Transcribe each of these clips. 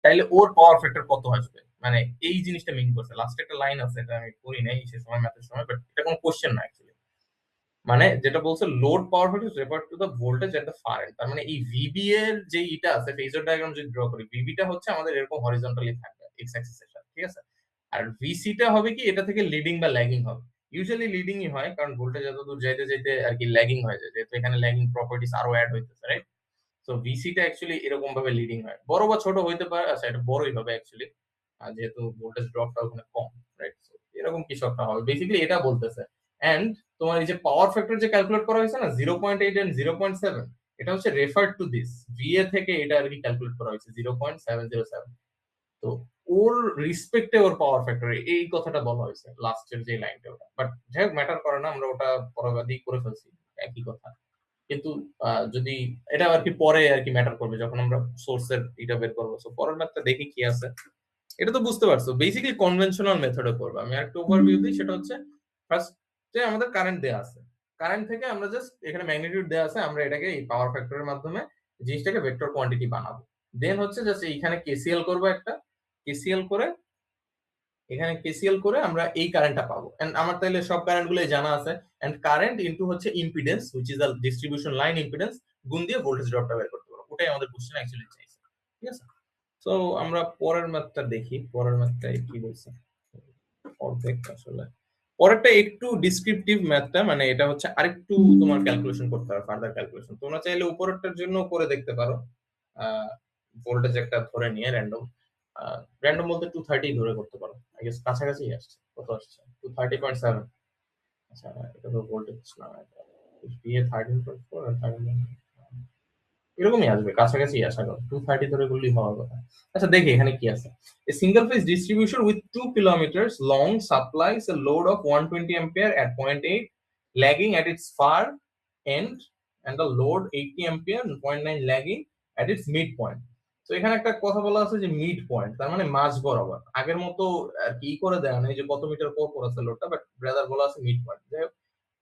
তাইলে ওর power factor কত আসবে, মানে এই জিনিসটা মিন করছে। লাস্টে একটা লাইন আছে, এটা আমি করি নাই সে সময় ম্যাথের সময়, বাট এটা কোনো কোশ্চেন না অ্যাকচুয়ালি। মানে যেটা বলছে load power factor refer to the voltage at the far end, তার মানে এই ভিবি এর যে ইটা আছে ফেজর ডায়াগ্রাম যদি ড্র করি, ভিবিটা হচ্ছে আমাদের এরকম হরিজন্টালি থাকবে এক্স অ্যাক্সিসের সাথে, ঠিক আছে। আর ভিসিটা হবে কি, এটা থেকে লিডিং বা ল্যাগিং হবে। ইউজুয়ালি লিডিংই হয়, কারণ ভোল্টেজ যত দূর যাইতে যাইতে আর কি ল্যাগিং হয়ে যায়, যেহেতু এখানে ল্যাগিং প্রপার্টিস আরো অ্যাড হইতেছে, রাইট। তো ভিসিটা অ্যাকচুয়ালি এরকম ভাবে লিডিং হয়, বড় বা ছোট হইতে পারে। আচ্ছা, এটা বড়ই হবে অ্যাকচুয়ালি, যেহেতু ভোল্টেজ ড্রপটা ওখানে কম, রাইট। এরকম কিছু একটা হবে বেসিক্যালি, এটা বলতেছে। এন্ড তোমার এই যে পাওয়ার ফ্যাক্টর যে ক্যালকুলেট করা হয়েছে না 0.8 এন্ড 0.7, এটা হচ্ছে রেফার টু দিস ভিএ থেকে এটা আর কি ক্যালকুলেট করা হয়েছে 0.707। তো ওর রিসপেক্টে ওর পাওয়ার ফ্যাক্টর এই কথাটা বলা হয়েছে লাস্টের যে লাইনটা, ওটা বাট যাই হোক ম্যাটার করে না, আমরা ওটা পরবর্তী করে ফেলছি, একই কথা। কিন্তু যদি এটা আর কি পরে আর কি ম্যাটার করবে যখন আমরা সোর্সের এটা বের করবো। সো পরের ম্যাথটা দেখি কি আছে। এটা তো বুঝতে পারছো, বেসিক্যালি কনভেনশনাল মেথডে করবো। আমি একটা ওভারভিউ দিই, সেটা হচ্ছে ফার্স্ট যে আমাদের কারেন্ট দেয়া আছে, কারেন্ট থেকে আমরা জাস্ট এখানে ম্যাগনিটিউড দেয়া আছে, আমরা এটাকে এই পাওয়ার ফ্যাক্টরের মাধ্যমে জিনিসটাকে ভেক্টর কোয়ান্টিটি বানাবো। দেন হচ্ছে জাস্ট এইখানে কেসিএল করবো, একটা কেসিএল করে এখানে কেসিএল করে আমরা এই কারেন্টটা পাবো। এন্ড আমার তাইলে সব কারেন্ট গুলো জানা আছে। এন্ড কারেন্ট ইনটু হচ্ছে impedance, which is the distribution line impedance, গুণ দিয়ে ভোল্টেজ ড্রপটা বের করতে পারবো। ওটাই আমাদের কোশ্চেন অ্যাকচুয়ালি চাইছে, ঠিক আছে। তো আমরা পরের ম্যাথটা দেখি, পরের ম্যাথটাই কি বলছে। অর্ধেক আসলে পরেরটা একটু ডিসক্রিপটিভ ম্যাথটা, মানে এটা হচ্ছে আরেকটু তোমার ক্যালকুলেশন করতে হবে, ফার্দার ক্যালকুলেশন। তোমরা চাইলে উপরেরটার জন্য করে দেখতে পারো, ভোল্টেজ একটা ধরে নিয়ে র্যান্ডম, র্যান্ডম বলতে 230 ধরে করতে পারো। আই গেস কাছাকাছি আসছে, কত আসছে 230.7। আচ্ছা, এটা তো ভোল্টেজ না, বিএ 13.4 আর 13, এরকমই আসবে, কাছাকাছি আশা করি 230 ধরে করলেই হওয়ার কথা। আচ্ছা দেখি এখানে কি আছে। A single phase distribution with 2 kilometers long supplies a load of 120 ampere at point 8, lagging at its far end, and the load 80 ampere and 0.9 lagging at its midpoint. তো এখানে একটা কথা বলা আছে যে মিড পয়েন্ট, তার মানে মাঝ বরাবর। আগের মতো আর কি করে দেয় না এই যে কত মিটার পর পর আছে লোডটা, বাট ব্রাদার বলা আছে মিড পয়েন্ট। যাই হোক,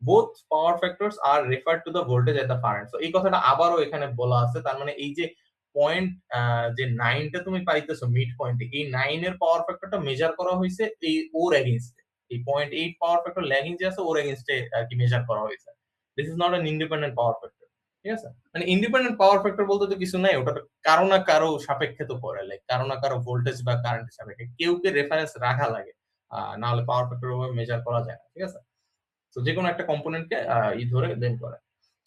both power factors are referred to the voltage at the far end. So এই কথাটা আবারও এখানে বলা আছে, তার মানে এই যে পয়েন্ট যে 9টা তুমি পাইতেছো মিড পয়েন্টে, এই 9 এর পাওয়ার ফ্যাক্টরটা মেজার করা হয়েছে এই ওর এগেইনস্টে। এই 0.8 পাওয়ার ফ্যাক্টর ল্যাগিং যে আছে ওর এগেইনস্টে আর কি মেজার করা হয়েছে। This is not an independent power factor, ঠিক আছে। মানে ইন্ডিপেন্ডেন্ট পাওয়ার ফ্যাক্টর বলতে তো কিছু নাই, ওটা তো কারো না কারো সাপেক্ষে তো পড়ে, লাইক কারো না কারো ভোল্টেজ বা কারেন্টের সাপেক্ষে কেউ কে রেফারেন্স রাখা লাগে, না হলে পাওয়ার ফ্যাক্টর ওভাবে মেজার করা যায় না, ঠিক আছে। তো যে কোনো একটা কম্পোনেন্টকে ই ধরে দেন করে।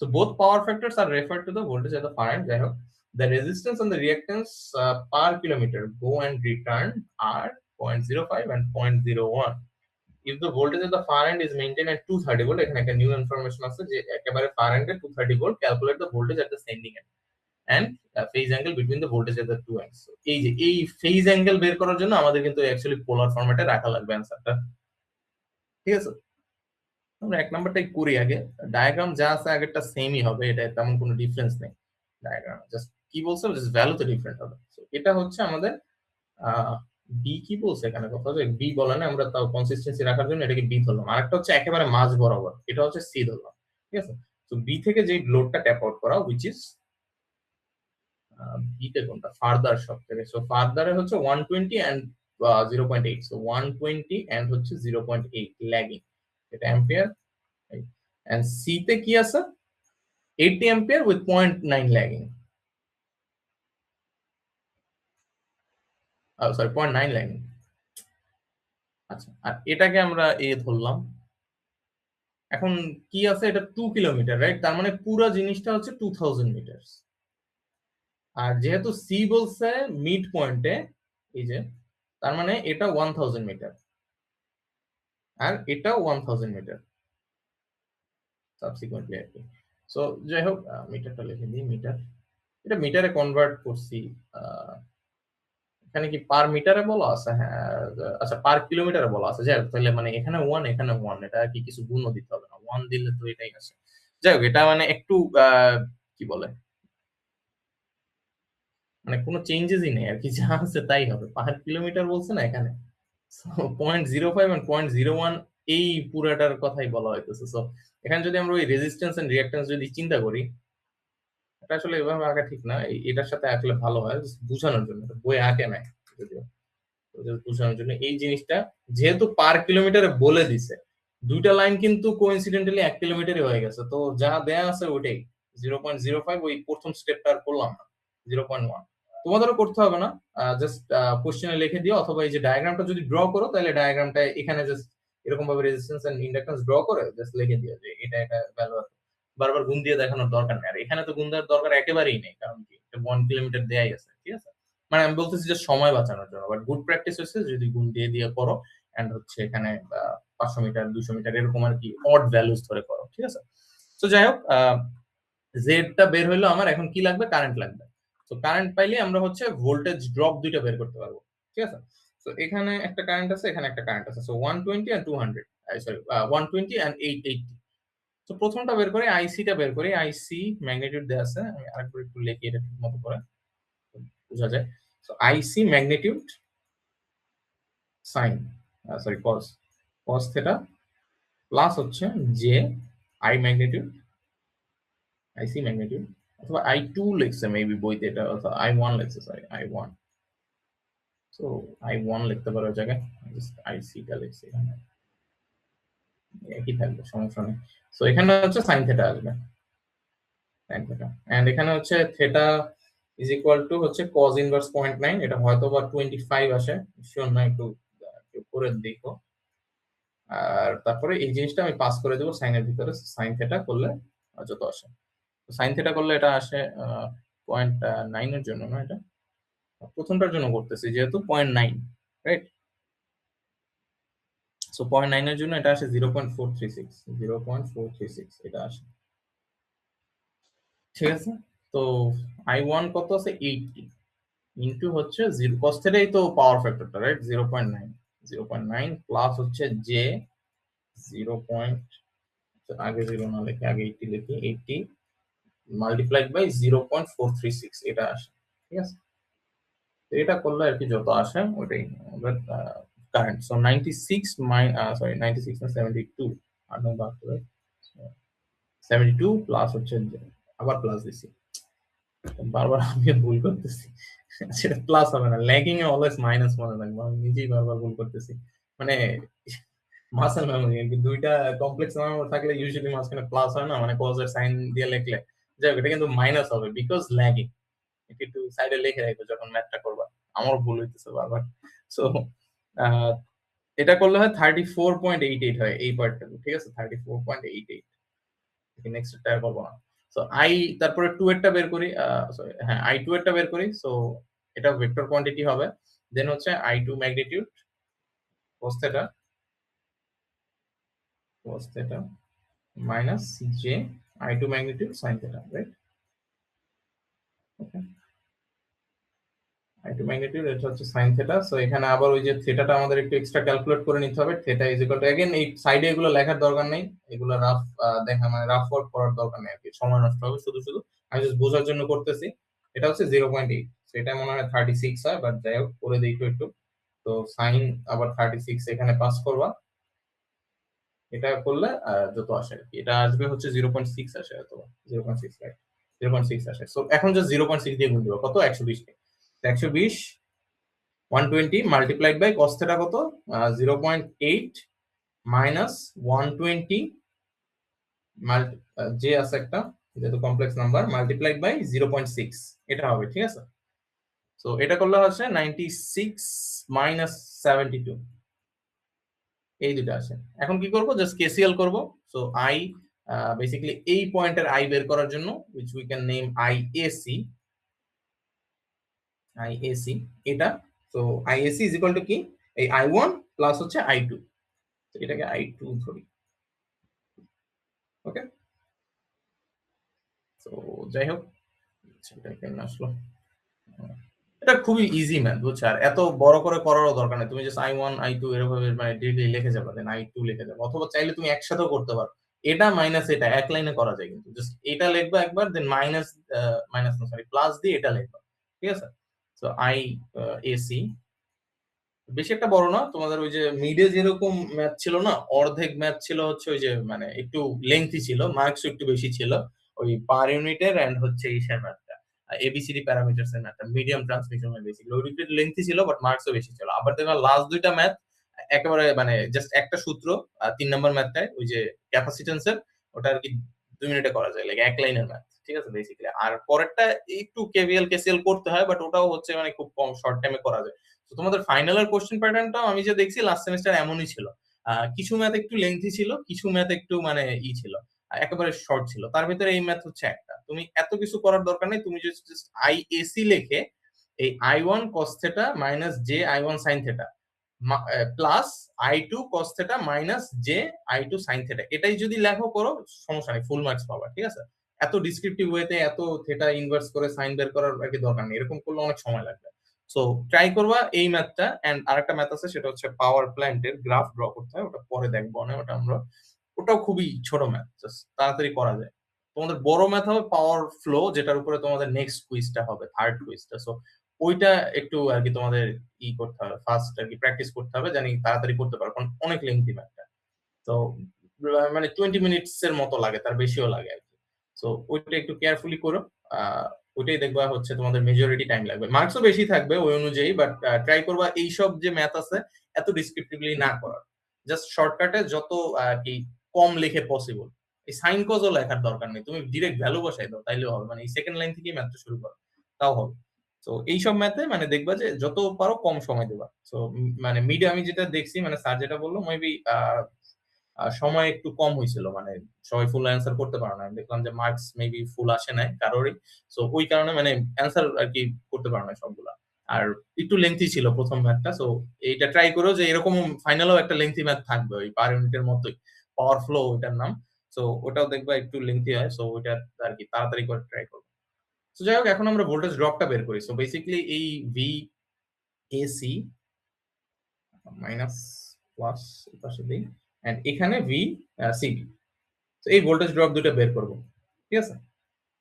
So both power factors are referred to the voltage at the far end. যাই হোক, the resistance and the reactance per kilometer go and return are 0.05 and 0.01. If the voltage at the far end is maintained at 230 volt, এখানে একটা new information আছে যে একেবারে fur এন্ডে 230 volt, calculate the voltage at the sending end and phase angle between the voltage at the two ends. So এই যে এই phase angle বের করার জন্য আমাদের কিন্তু অ্যাকচুয়ালি পোলার ফরম্যাটে রাখা লাগবে অ্যানসারটা, ঠিক আছে। আমরা এক নাম্বারটাই করি আগে। ডায়াগ্রাম যা আছে আগেরটা সেমই হবে, এটা তেমন কোনো ডিফারেন্স নেই। ডায়াগ্রাম জাস্ট কি বলছে, জাস্ট ভ্যালুতে ডিফারেন্ট হবে। So, এটা হচ্ছে আমাদের বি কি বলছে এখানে, কথা হচ্ছে বি বলে না, আমরা তাও কনসিস্টেন্সি রাখার জন্য এটাকে বি ধরলাম। আরেকটা হচ্ছে একেবারে মাঝ বরাবর, এটা হচ্ছে সি ধরলাম, ঠিক আছে। তো বি থেকে যে লোডটা ট্যাপ আউট করা, হুইচ ইজ বিতে কোনটা ফার্দার সব থেকে। সো ফার্দারে হচ্ছে 120 এন্ড 0.8। সো 120 এন্ড হচ্ছে 0.8 ল্যাগিং, এটা অ্যাম্পিয়ার। And C তে কি আছে 80 ampere with 0.9 lagging, sorry 0.9 lagging। আচ্ছা, আর এটাকে আমরা এ ধরলাম। এখন কি আছে, এটা 2 কিলোমিটার, রাইট। তার মানে পুরো জিনিসটা হচ্ছে 2000 মিটার। আর যেহেতু সি বলছে মিড পয়েন্টে, এই যে তার মানে এটা 1000 মিটার আর এটা 1000 মিটার সাবসিকুয়েন্টলি আর কি। সো যাই হোক, মিটারটা লিখে দিই, মিটার, এটা মিটারে কনভার্ট করছি। এখানে কি পার মিটারে বলা আছে? হ্যাঁ, আচ্ছা পার কিলোমিটারে বলা আছে। যাই হোক, তাহলে মানে এখানে 1 এখানে 1, এটা কি কিছু গুণও দিতে হবে না, 1 দিলে তো এটাই আছে। যাই হোক, এটা মানে একটু কি বলে, মানে কোনো চেঞ্জেসই নেই আর কি, যা আছে তাই হবে। পার কিলোমিটার বলছে না এখানে, 0.05 and 0.01 এই পুরাটার কথাই বলা হইতেছে। সো এখানে যদি আমরা ওই রেজিস্ট্যান্স এন্ড রিঅ্যাকট্যান্স যদি চিন্তা করি, ম্যাথটা আসলে এভাবে আঁকা ঠিক না, এটার সাথে আঁকলে ভালো হয় বুঝানোর জন্য, বই আঁকে নাই যদিও, বুঝানোর জন্য এই জিনিসটা যেহেতু পার কিলোমিটারে বলে দিছে, দুইটা লাইন কিন্তু কোইন্সিডেন্টালি 1 কিলোমিটারই হয়ে গেছে, তো যা দেয়া আছে ওইটাই 0.05, ওই প্রথম স্টেপটা আর করলাম না, 0.1 তোমাদেরও করতে হবে না, জাস্ট কোশ্চেনে লিখে দিও, অথবা এই যে ডায়াগ্রামটা যদি ড্র করো তাহলে ডায়াগ্রামটা এখানে জাস্ট এরকম ভাবে রেজিস্ট্যান্স এন্ড ইন্ডাকট্যান্স ড্র করে জাস্ট লিখে দিও যে এটা এটা ভ্যালু আছে, বারবার গুণ দিয়ে দেখানোর দরকার নেই, আর এখানে তো গুণ দেওয়ার দরকার একেবারেই নেই, কারণ কি 1 কিলোমিটার দেয়াই আছে, ঠিক আছে, মানে আমি বলতেছি যে সময় বাঁচানোর জন্য, বাট গুড প্র্যাকটিস হচ্ছে যদি গুণ দিয়ে দিয়ে করো, এন্ড হচ্ছে এখানে 500 মিটার 200 মিটার এরকম আর কি অড ভ্যালুস ধরে করো, ঠিক আছে। তো যাই হোক, জেডটা বের হইলো আমার, এখন কি লাগবে, কারেন্ট লাগবে। তো কারেন্ট পাইলে আমরা হচ্ছে ভোল্টেজ ড্রপ দুইটা বের করতে পারবো, ঠিক আছে। তো এখানে একটা কারেন্ট আছে, এখানে একটা কারেন্ট আছে, সো 120 এন্ড 200, সরি 120 এন্ড 880। তো প্রথমটা বের করে আইসিটা বের করি, আইসি ম্যাগনিটিউড দেয়া আছে, আমি আরেকবার একটু লিখি এটা ঠিকমতো করে বোঝা যায়। So IC magnitude sine, sorry cos, cos theta plus হচ্ছে j I magnitude, IC magnitude, অথবা আই টু লিখছে মেবি বইতে, এটা অথবা আই ওয়ান লিখছে, sorry I one, so I one লিখতে পারো ওই জায়গায়, জাস্ট আইসিটা লিখছি এখানে, একই থাকবে সমস্যা নেই। সো এখানে হচ্ছে সাইন থিটা আসবে, সাইন থিটা, এন্ড এখানে হচ্ছে থিটা ইজ ইকুয়াল টু হচ্ছে cos ইনভার্স 0.9, এটা হয়তো বা 25 আসে, শিওর না, একটু করে দেখো। আর তারপরে এই জিনিসটা আমি পাস করে দেবো সাইনের ভিতরে, সাইন থিটা করলে যত আসে, সাইন থিটা করলে এটা আসে 0.9 এর জন্য, না এটা প্রথমটার জন্য করতেছি যেহেতু 0.9, রাইট। সো 0.9 এর জন্য এটা আসে 0.436, 0.436 এটা আসে, ঠিক আছে। তো আই ওয়ান কত আছে 80 ইন্টু হচ্ছে জিরো, কস থিটাই তো পাওয়ার ফ্যাক্টরটা, রাইট, 0.9, 0.9 প্লাস হচ্ছে জে 0. আগে 0 না লিখে আগে 80 লিখি, 80 মাল্টিপ্লাইড বাই 0.436 এটা আসে, ঠিক আছে। তো এটা করলে আর কি যত আসে ওটাই আমরা কারেন্ট। সো 96 সরি 96 না 72, আর নয় বাদ করে 72 প্লাস হচ্ছে আবার প্লাস দিছি, বারবার আমি ভুল করতেছি, সেটা প্লাস হবে না, ল্যাগিং এ অলওয়েজ মাইনাস মনে রাখবো, আমি নিজেই বারবার ভুল করতেছি, মানে মাসেল মেমোরি আর কি, দুইটা কমপ্লেক্স নাম্বার থাকলে ইউজুয়ালি মাঝখানে প্লাস হয় না, মানে কজ এর সাইন দিয়ে লিখলে, যাই হোক এটা কিন্তু মাইনাস হবে বিকজ ল্যাগিং, এটা একটু সাইডে লিখে রাখবো যখন ম্যাথটা করবা, আমারও ভুল হইতেছে বারবার। সো এটা করলে হয় 34.88 হয় এই পার্টটা, ঠিক আছে, 34.88, নেক্সট টা করবো না। সো আই তারপরে 2 এরটা বের করি, সরি হ্যাঁ আই টু এরটা বের করি, সো এটা ভেক্টর কোয়ান্টিটি হবে, দেন হচ্ছে I two magnitude cos theta, cos theta minus j I two magnitude sin theta, right, okay. I two magnitude এটা হচ্ছে sin থিটা, সো এখানে আবার ওই যে থিটাটা আমাদের একটু এক্সট্রা ক্যালকুলেট করে নিতে হবে, theta is equal two, again এই সাইডে এগুলো লেখার দরকার নেই, এগুলো রাফ দেখা মানে রাফ ওয়ার্ক করার দরকার নেই আর কি, সময় নষ্ট হবে শুধু শুধু, আমি জাস্ট বোঝার জন্য করতেছি। এটা হচ্ছে 0.8, সো এটা মনে হয় 36 হয়, বাট যাই হোক করে দেখো একটু। তো সাইন আবার 36 এখানে পাস করবা, এটা করলে যত আসে আর কি, এটা আসবে হচ্ছে 0.6 আসে, অথবা 0.6, রাইট, 0.6 আসে। সো এখন জাস্ট 0.6 দিয়ে গুণ দিবা, কত 120 কে, 120 120 মাল্টিপ্লাইড বাই cos থিটা কত 0.8 মাইনাস 120 যে আছে একটা যেহেতু কমপ্লেক্স নাম্বার মাল্টিপ্লাইড বাই 0.6, এটা হবে, ঠিক আছে। সো এটা করলে হচ্ছে 96 মাইনাস 72, এই দুটো আসে। এখন কি করব, জাস্ট কেসিএল করব। সো আই বেসিক্যালি এই পয়েন্টের আই বের করার জন্য which we can name IAC, IAC এটা। So IAC is equal to কি, এই I1 প্লাস হচ্ছে I2, তো এটাকে I2 ধরি, ওকে। তো যাই হোক সেটা কেন আসলো, এটা খুবই ইজি ম্যাথ বুঝছো, আর এত বড় করে করারও দরকার নেই, তুমি জাস্ট I1 I2 এরকম মানে ডিরেক্টলি লিখে যাবে, দেন I2 লিখে যাবে, অথবা চাইলে তুমি একসাথেও করতে পারো, এটা মাইনাস এটা এক লাইনে করা যায়, কিন্তু জাস্ট এটা লিখবা একবার, দেন মাইনাস মাইনাস না সরি প্লাস দিয়ে এটা লিখবা, ঠিক আছে। সো আই এসি বেশি একটা বড় না, তোমাদের ওই যে মিডে যেরকম ম্যাথ ছিল না, অর্ধেক ম্যাথ ছিল হচ্ছে ওই যে মানে একটু লেংথি ছিল, মার্কস একটু বেশি ছিল, ওই পার ইউনিটের এন্ড হচ্ছে ইসের ম্যাথটা, এবিসিডি প্যারামিটারস এর ম্যাথটা, মিডিয়াম ট্রান্সমিশন বেসিক্যালি ওই দুটো লেন্থি ছিল বাট মার্কসও বেশি ছিল। আবার দেখলাম লাস্ট দুইটা ম্যাথ একেবারে মানে জাস্ট একটা সূত্র, 3 নম্বর ম্যাথটায় ওই যে ক্যাপাসিটেন্সের, ওটা আর কি 2 মিনিটে করা যায়, লাইক এক লাইনের ম্যাথ, ঠিক আছে বেসিক্যালি। আর পরেরটা একটু কেভিএল কেসিএল করতে হয় বাট ওটাও হচ্ছে মানে খুব কম শর্ট টাইমে করা যায়। তো তোমাদের ফাইনালের কোশ্চেন প্যাটার্নটাও আমি যে দেখছি লাস্ট সেমিস্টার এমনই ছিল। কিছু ম্যাথ একটু লেংথি ছিল, কিছু ম্যাথ একটু মানে ছিল, একেবারে শর্ট ছিল। তার ভিতরে এই ম্যাথ হচ্ছে একটা। তুমি এত কিছু করার দরকার নেই, তুমি জাস্ট আইএসি লিখে এই I1 cos theta minus J I1 sin theta plus I2 cos theta minus J I2 sin theta, এটাই যদি লেখো করো সমস্যা নেই, ফুল মার্কস পাবা, ঠিক আছে। এত ডিসক্রিপটিভ ওয়েতে এত থিটা ইনভার্স করে সাইন বের করার আর কি দরকার নেই, এরকম করলে অনেক সময় লাগবে। সো ট্রাই করবা এই ম্যাথটা। এন্ড আরেকটা ম্যাথ আছে, সেটা হচ্ছে পাওয়ার প্ল্যান্টের গ্রাফ ড্র করতে হয়, ওটা পরে দেখবো না, ওটা আমরা, ওটাও খুবই ছোট ম্যাথ, জাস্ট তাড়াতাড়ি করা যায়। তোমাদের বড় ম্যাথ হবে পাওয়ার ফ্লো, যেটার উপরে তোমাদের নেক্সট কুইজটা হবে, থার্ড কুইজটা। সো ওইটা একটু আর কি তোমাদের করতে হবে, ফার্স্ট আর কি প্র্যাকটিস করতে হবে, জানি তাড়াতাড়ি করতে পারো, কারণ অনেক লেন্থি ম্যাথটা। তো মানে 20 মিনিটস এর মতো লাগে, তার বেশিও লাগে আর কি। সো ওইটা একটু কেয়ারফুলি করো। ওইটাই দেখবা হচ্ছে তোমাদের মেজরিটি টাইম লাগবে, মার্কসও বেশি থাকবে ওই অনুযায়ী, বাট ট্রাই করবা এইসব যে ম্যাথ আছে এত ডিসক্রিপটিভলি না করার, জাস্ট শর্টকাটে যত আর কি কম লিখে পসিবল। এই সাইন কজও লেখার দরকার নেই, তুমি ডিরেক্ট ভ্যালু বসাই দাও তাইলেও হবে, মানে এই সেকেন্ড লাইন থেকেই ম্যাথটা শুরু করো, তাও হবে। তো এইসব ম্যাথে মানে দেখবা যে যত পারো কম সময় দেবা। তো মানে মিডে আমি যেটা দেখছি, মানে স্যার যেটা বললো মেবি সময় একটু কম হয়েছিল, মানে সবাই ফুল অ্যান্সার করতে পারে না, আমি দেখলাম যে মার্কস মেবি ফুল আসে নাই কারোরই। সো ওই কারণে মানে অ্যান্সার আর কি করতে পারে না সবগুলা। আর একটু লেন্থি ছিল প্রথম ম্যাথটা। সো এইটা ট্রাই করো যে এরকম ফাইনালও একটা লেন্থি ম্যাথ থাকবে ওই পার ইউনিটের মতোই, পাওয়ার ফ্লো ওইটার নাম। সো ওটাও দেখবা একটু লেন্থি হয়, সো ওইটা আর কি তাড়াতাড়ি করে ট্রাই করো। তো যাই হোক, এখন আমরা ভোল্টেজ ড্রপটা বের করি। সো বেসিক্যালি এই ভি এসি মাইনাস প্লাস পাশে দিই, এন্ড এখানে ভি সিবি। তো এই ভোল্টেজ ড্রপ দুটো বের করব, ঠিক আছে।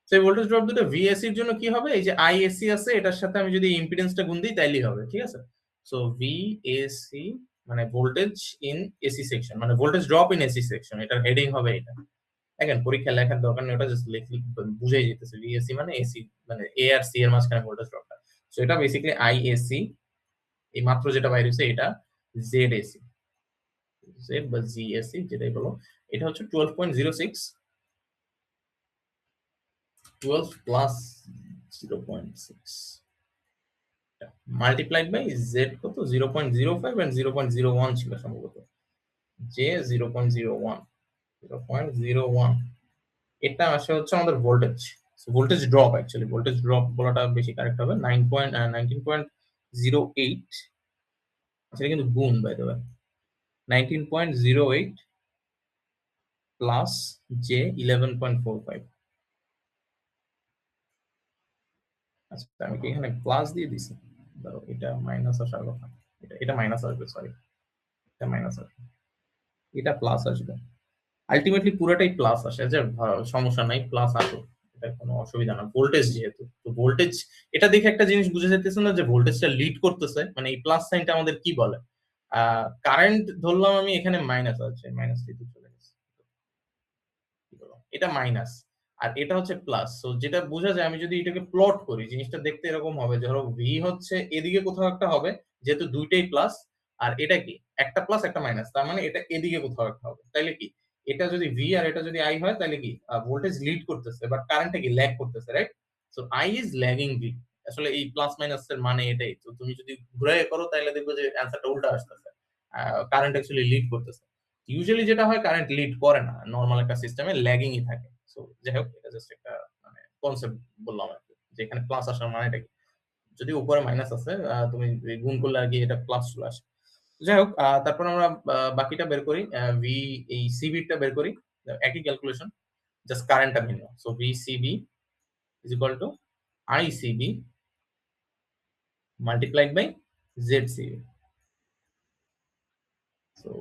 তো এই ভোল্টেজ ড্রপ দুটো ভিএসি এর জন্য কি হবে, এই যে আইএসি আছে এটার সাথে আমি যদি ইম্পিডেন্সটা গুণ দিই তাইলেই হবে, ঠিক আছে। সো ভিএসি মানে ভোল্টেজ ইন এসি সেকশন, মানে voltage drop in AC section, এটার হেডিং হবে এটা। দেখেন পরীক্ষা লেখার দরকার নেই, ওটা জাস্ট লিখলে বুঝাই যেতেছে, ভিএসি মানে এসি, মানে এ আর সি এর মাঝখানে ভোল্টেজ ড্রপটা। সো এটা বেসিক্যালি আইএসি, এই মাত্র যেটা বাইরে হয়েছে এটা জেড এসি, জেড বা জিএসি যেটাই বলো, এটা হচ্ছে 12.06, 12 প্লাস 0.6 মাল্টিপ্লাইড বাই জেড কত 0.05 এন্ড 0.01 ছিল সম্ভবত, জে 0.01, 0.01, এটা আসলে হচ্ছে আমাদের voltage, voltage drop. Actually voltage drop বলাটা বেশি কারেক্ট হবে, 19.08, সেটা কিন্তু গুণ by the way, 19.08 plus j 11.45। আচ্ছা আমি কি এখানে প্লাস দিয়ে দিছি, ধরো এটা মাইনাস আসার কথা, এটা মাইনাস আসবে, সরি এটা মাইনাস আসবে, এটা প্লাস আসবে, আলটিমেটলি পুরোটাই প্লাস আসে, যে সমস্যা নাই প্লাস আসুক, এটা কোনো অসুবিধা না, ভোল্টেজ যেহেতু। তো ভোল্টেজ এটা দেখে একটা জিনিস বুঝে যেতেছে না যে ভোল্টেজটা লিড করতেছে, মানে এই প্লাস সাইনটা আমাদের কি বলে, কারেন্ট ধরলাম আমি এখানে মাইনাস আছে, মাইনাস দিতে চলে গেছে, এটা মাইনাস আর এটা হচ্ছে প্লাস। তো যেটা বোঝা যায়, আমি যদি এটাকে প্লট করি জিনিসটা দেখতে এরকম হবে, ধরো ভি হচ্ছে এদিকে কোথাও একটা হবে, যেহেতু দুইটাই প্লাস, আর এটা কি একটা প্লাস একটা মাইনাস, তার মানে এটা এদিকে কোথাও একটা হবে, তাইলে কি এটা যদি ভি আর এটা যদি আই হয় তাহলে কি ভোল্টেজ লিড করতেছে বাট কারেন্টটা কি ল্যাগ করতেছে, right. So I is lagging V, আসলে এই প্লাস মাইনাস এর মানে এটাই। তো তুমি যদি ঘুরে করো তাহলে দেখবে যে অ্যান্সারটা উল্টা আসতেছে, কারেন্ট অ্যাকচুয়ালি লিড করতেছে। ইউজুয়ালি যেটা হয় কারেন্ট লিড করে না, নর্মাল একটা সিস্টেমে ল্যাগিংই থাকে। সো যাই হোক, এটা জাস্ট একটা মানে কনসেপ্ট বললাম আর কি, যে এখানে প্লাস আসার মানেটা কি, যদি উপরে মাইনাস আছে তুমি গুণ করলে আর কি এটা প্লাস চলে আসে। যাই হোক, তারপর আমরা বাকিটা বের করি, ভি এই সিবিটা বের করি, একই ক্যালকুলেশন, জাস্ট কারেন্টটা ভিন্ন। So V CB is equal to I CB multiplied by Z CB. তো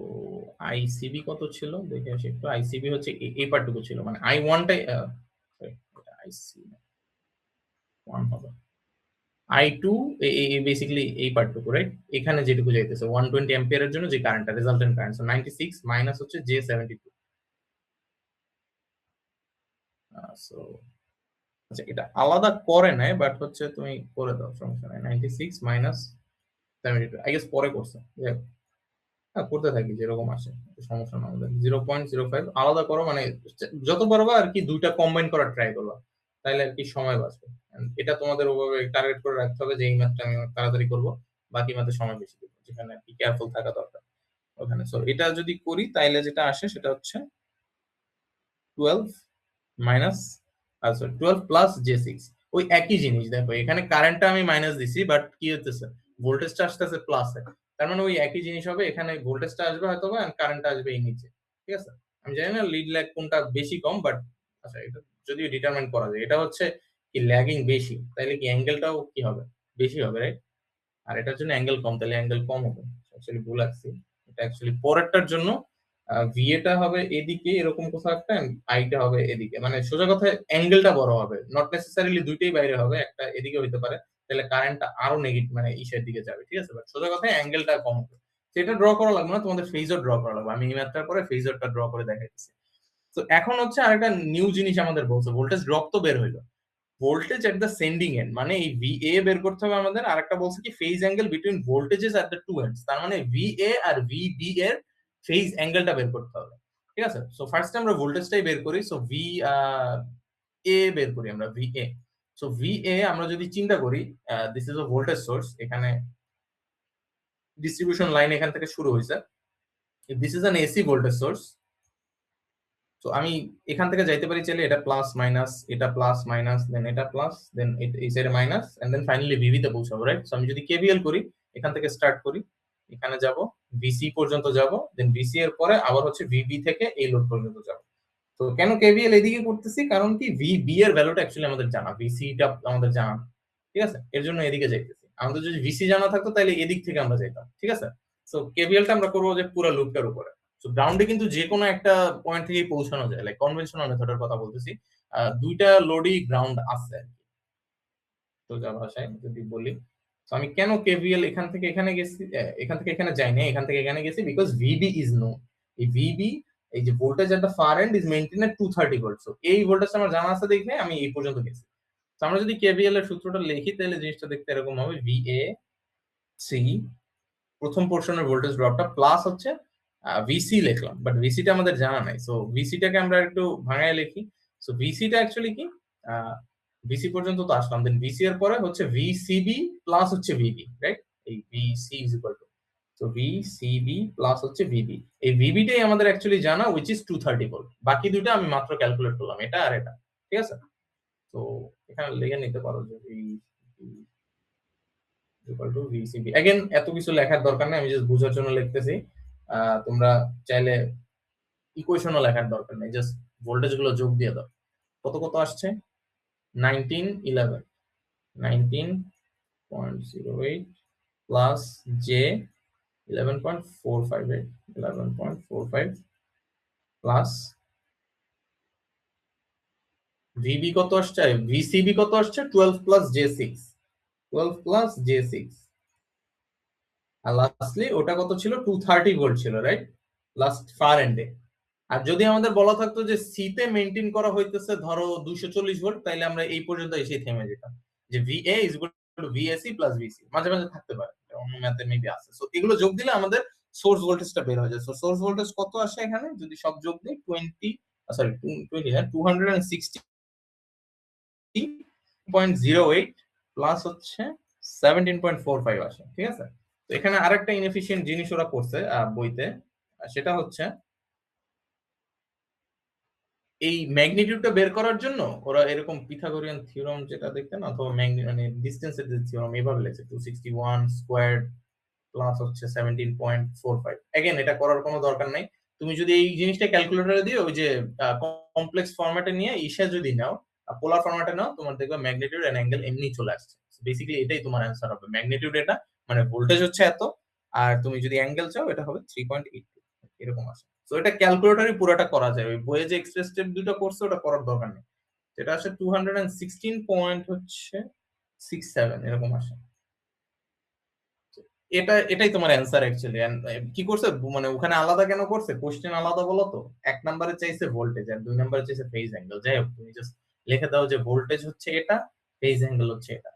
আইসিবি কত ছিল দেখে আসি একটু, আইসিবি হচ্ছে এই পার্টটুকু ছিল, মানে আই ওয়ানটাই আইসি ওয়ান হবে, আই টু বেসিক্যালি এই পার্টটুকু, রাইট। এখানে যেটুকু যাইতেছে 120 অ্যাম্পিয়ারের জন্য যে কারেন্টটা রেজাল্টেন্ট কারেন্ট, সো 96 মাইনাস হচ্ছে জে 72, সো আচ্ছা, এটা আলাদা করে নাই, বাট হচ্ছে তুমি করে দাও, সমস্যা নাই। 96 মাইনাস 72 আই গেস পরে করছে। হ্যাঁ, করতে থাকি যেরকম আসে, সমস্যা না আমাদের। 0.05 আলাদা করো, মানে যত পারবা আর কি দুইটা কম্বাইন করার ট্রাই করবা, তাইলে আর কি সময় বাঁচবে। And এটা তোমাদের ওভাবে টার্গেট করে রাখতে হবে যে এই ম্যাথটা আমি তাড়াতাড়ি করবো, বাকি ম্যাথে সময় বেশি দেবো, যেখানে আর কি কেয়ারফুল থাকা দরকার ওখানে। সো এটা যদি করি তাইলে যেটা আসে সেটা হচ্ছে 12 মাইনাস, সরি 12 প্লাস J6। ওই একই জিনিস, দেখো এখানে কারেন্টটা আমি মাইনাস দিছি, বাট কি হতেছে, ভোল্টেজটা আসতেছে প্লাসে। তার মানে ওই একই জিনিস হবে, এখানে ভোল্টেজটা আসবে হয়তো বা, কারেন্টটা আসবে এই নিচে। ঠিক আছে, আমি জানি না লিড ল্যাগ কোনটা বেশি কম, বাট আচ্ছা এটা যদিও ডিটারমাইন করা যায়, এটা হচ্ছে কি ল্যাগিং বেশি, তাইলে কি অ্যাঙ্গেলটাও কি হবে, বেশি হবে, রাইট? আর এটার জন্য অ্যাঙ্গেল কম, তাহলে অ্যাঙ্গেল কম হবে। অ্যাকচুয়ালি ভুল আসছি, এটা অ্যাকচুয়ালি পরেরটার জন্য ভিএটা হবে এদিকে এরকম কোথাও একটা, আইটা হবে এদিকে, মানে সোজা কথায় অ্যাঙ্গেলটা বড় হবে, নট নেসেসারিলি দুইটাই বাইরে হবে, একটা এদিকে হইতে পারে, তাহলে কারেন্টটা আরো নেগেটিভ মানে ইসের দিকে যাবে। ঠিক আছে, বাট সোজা কথায় অ্যাঙ্গেলটা কম হবে। সেটা ড্র করা লাগবে না, তোমাদের ফেজর ড্র করা লাগবে। আমি এই ম্যাথটার পরে ফেজরটা ড্র করে দেখাইতেছি। তো এখন হচ্ছে আরেকটা নিউ জিনিস আমাদের বলছে, ভোল্টেজ ড্রপ তো বের হইলো, voltage at the sending end, মানে এই ভিএ বের করতে হবে আমাদের। আরেকটা বলছে কি phase angle between voltages at the two ends, তার মানে ভিএ আর ভিবি এর ফেজ অ্যাঙ্গেলটা বের করতে হবে। ঠিক আছে, সো ফার্স্ট আমরা ভোল্টেজটাই বের করি। সো ভি এ বের করি আমরা, ভিএ। সো ভিএ আমরা যদি চিন্তা করি, this is a voltage source, এখানে ডিস্ট্রিবিউশন লাইন এখান থেকে শুরু হয়েছে, this is an AC voltage source. তো আমি এখান থেকে যাইতে পারি চাইলে, এটা প্লাস মাইনাস, এটা প্লাস মাইনাস, দেন এটা প্লাস, দেন এই সাইডে minus, and then finally VV তে পৌঁছাবো, রাইট? সো আমি যদি কেভিএল করি, এখান থেকে স্টার্ট করি, এখানে যাব, ভিসি পর্যন্ত যাব, দেন ভিসি এর পরে আবার হচ্ছে ভিবি থেকে এই লোড পর্যন্ত যাব। তো কেন কেভিএল এদিকে করতেছি, কারণ কি ভিবি এর ভ্যালুটা অ্যাকচুয়ালি আমাদের জানা, ভিসি টা আমাদের জানা না। ঠিক আছে, এর জন্য এদিকে যাইতেছি। আমাদের যদি ভিসি জানা থাকতো তাহলে এদিক থেকে আমরা যাইতাম। ঠিক আছে, সো কেভিএল টা আমরা করবো যে পুরো লুপটার উপরে। তো গ্রাউন্ডে কিন্তু যে কোনো একটা পয়েন্ট থেকে পৌঁছানো যায়, লাইক কনভেনশনাল মেথডের কথা বলতেছি। দুইটা লোডই গ্রাউন্ড আছে আর কি, সোজা ভাষায় যদি বলি। তো আমি কেন কেভিএল এখান থেকে এখানে গেছি, এখান থেকে এখানে যাইনি, এখান থেকে এখানে গেছি, বিকজ ভিবি ইজ নো, এই ভিবি, এই যে voltage at the far end is maintain at 230 volt. So এই ভোল্টেজ আমার জানা আছে দেখে আমি এই পর্যন্ত গেছি। তো আমরা যদি কেভিএল এর সূত্রটা লিখি তাহলে জিনিসটা দেখতে এরকম হবে, ভিএ সি, প্রথম পোর্শনের ভোল্টেজ ড্রপটা প্লাস হচ্ছে ভিসি লিখলাম, বাট ভিসিটা আমাদের জানা নাই। সো ভিসিটাকে আমরা একটু ভাঙায় লিখি। সো ভিসিটা অ্যাকচুয়ালি কি, ভিসি পর্যন্ত তো আসলাম, দেন ভিসি এর পরে হচ্ছে ভিসিবি প্লাস হচ্ছে ভিবি, রাইট? এই ভিসি ইজ ইকুয়াল টু, তো ভিসিবি প্লাস হচ্ছে ভিবি। এই ভিবিটাই আমাদের অ্যাকচুয়ালি জানা, উইচ ইজ 230 ভোল্ট। বাকি দুটো আমি মাত্র ক্যালকুলেট করলাম, এটা আর এটা। ঠিক আছে, তো এখানে লিখে নিতে পারো যে ইকুয়াল টু ভিসিবি। अगेन এত কিছু লেখার দরকার নেই, আমি জাস্ট বোঝার জন্য লিখতেছি। তোমরা চাইলে ইকুয়েশনও লেখার দরকার নেই, জাস্ট ভোল্টেজ গুলো যোগ দিয়ে দাও। কত কত আসছে, 1911, 19.08 প্লাস জে 11.458, 11.45 প্লাস ভিবি কত আসছে, ভিসিবি কত আসছে, 12 প্লাস জে6, 12 প্লাস জে6। আর লাস্টলি ওটা কত ছিল, 230 ভোল্ট ছিল, রাইট? লাস্ট ফার এন্ডে। আর যদি আমাদের বলা থাকতো যে সি তে মেইনটেইন করা হইতেছে ধরো 240 ভোল্ট, তাইলে আমরা এই পর্যন্ত এসে থেমে যেতাম, যে VA is equal to VAC plus VC. মাঝে মাঝে থাকতে পারে, অন্য ম্যাথে মেবি আছে। সো এগুলো যোগ দিলে আমাদের সোর্স ভোল্টেজটা বের হয়ে যায়। সো সোর্স ভোল্টেজ কত আসে এখানে, যদি সব যোগ দিই 20, সরি 20 না, 260.08 প্লাস হচ্ছে 17.45 আসে। ঠিক আছে, তো এখানে আরেকটা ইনএফিশিয়েন্ট জিনিস ওরা করছে বইতে, সেটা হচ্ছে এই ম্যাগনিটিউডটা বের করার জন্য ওরা এরকম পিথাগোরিয়ান থিওরাম যেটা দেখতেন, অথবা মানে ডিসটেন্সের যে থিওরাম, এভাবে লেখছে 261 স্কোয়ার্ড প্লাস হচ্ছে 17.45। এগেন এটা করার কোনো দরকার নাই, তুমি যদি এই জিনিসটা ক্যালকুলেটরে দিয়ে ওই যে কমপ্লেক্স ফরম্যাটে নিয়ে ইসা যদি নাও, পোলার ফরম্যাটে নাও, তোমার দেখবে ম্যাগনিটিউড এন্ড অ্যাঙ্গেল এমনি চলে আসছে। বেসিক্যালি এটাই তোমার অ্যান্সার হবে, ম্যাগনিটিউড এটা, মানে ভোল্টেজ হচ্ছে এত, আর তুমি যদি অ্যাঙ্গেল চাও এটা হবে 3.82, এরকম আসে। তো এটা ক্যালকুলেটরে পুরোটা করা যায়, ওই বইয়ে যে এক্সট্রা স্টেপ দুটো করছে ওটা করার দরকার নেই। এটা আসে 216 পয়েন্ট হচ্ছে 67 এরকম আসে। এটাই তোমার অ্যান্সার অ্যাকচুয়ালি। কি করছে মানে ওখানে আলাদা কেন করছে, কোশ্চেন আলাদা বলো তো। 1 নম্বরে চাইছে ভোল্টেজ আর 2 নম্বরে চাইছে ফেজ অ্যাঙ্গেল। যাই হোক তুমি জাস্ট লিখে দাও যে ভোল্টেজ হচ্ছে এটা, ফেজ অ্যাঙ্গেল হচ্ছে এটা,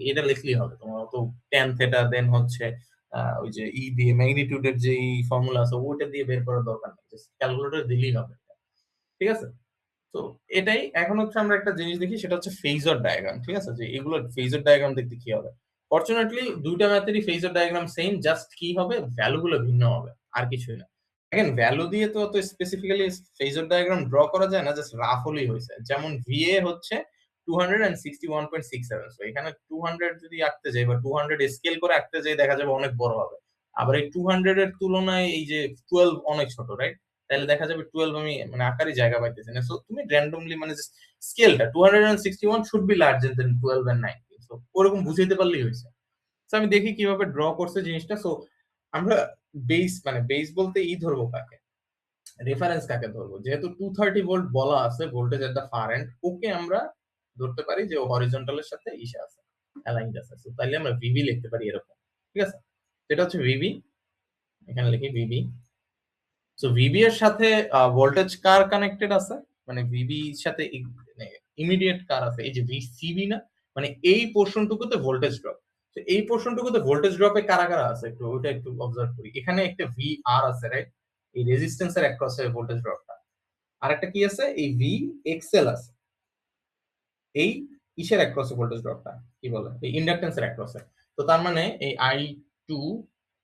এটা লিখলেই হবে। তোমার তো ট্যান থেটা দেন হচ্ছে ওই যে ই দিয়ে ম্যাগনিটিউডের যে ফর্মুলা আছে ওইটা দিয়ে বের করার দরকার নেই, জাস্ট ক্যালকুলেটর দিলেই হবে। ঠিক আছে, তো এটাই। এখন হচ্ছে আমরা একটা জিনিস দেখি, সেটা হচ্ছে ফেজর ডায়াগ্রাম। ঠিক আছে, যে এগুলো ফেজর ডায়াগ্রাম দেখতে কি হবে। ফরচুনেটলি দুইটা ম্যাথেরই ফেজর ডায়াগ্রাম সেম, জাস্ট কি হবে ভ্যালু গুলো ভিন্ন হবে, আর কিছুই না। এখন ভ্যালু দিয়ে তো অত স্পেসিফিক্যালি ফেজর ডায়াগ্রাম ড্র করা যায় না, জাস্ট রাফ হলেই হয়েছে। যেমন ভিএ হচ্ছে 261.67, সো এখানে 200 যদি আঁকতে যাই বা 200 স্কেল করে আঁকতে যাই দেখা যাবে অনেক বড় হবে। আবার এই 200 এর তুলনায় এই যে 12 অনেক ছোট, রাইট? তাহলে দেখা যাবে 12 আমি মানে আকারই জায়গা পাইতেছি না। সো তুমি র্যান্ডমলি মানে স্কেলটা 261 should be larger than 12 and 19, so ওরকম বুঝাইতে পারলেই হয়েছে। সো আমি দেখি কিভাবে ড্র করছে জিনিসটা। সো আমরা বেস মানে বেস বলতে ই ধরবো কাকে, রেফারেন্স কাকে ধরবো, যেহেতু 230 ভোল্ট বলা আছে voltage at the far end, okay আমরা ধরতে পারি যে হরিজন্টালের সাথে ইসে আছে, অ্যালাইনড আছে। সো তাইলে আমরা ভিভি লিখতে পারি এরকম। ঠিক আছে, এটা হচ্ছে ভিভি, এখানে লিখি ভিভি। সো ভিবি এর সাথে ভোল্টেজ কার কানেক্টেড আছে, মানে ভিবি সাথে ইমিডিয়েট কার আছে, এই যে ভিসিবি না, মানে এই পোর্শনটুকুতে ভোল্টেজ ড্রপ। তো এই পোর্শনটুকুতে ভোল্টেজ ড্রপে কারা কারা আছে একটু ওইটা একটু অবজার্ভ করি। এখানে একটা ভি আর আছে, রাইট? এই রেজিস্ট্যান্সের অ্যাক্রসে ভোল্টেজ ড্রপটা। আর একটা কি আছে, এই ভি এক্সএল আছে, এই ইসের অ্যাক্রসে ভোল্টেজ ড্রপটা, কি বলে, এই ইন্ডাকটেন্সের অ্যাক্রসে। তো তার মানে এই আই টু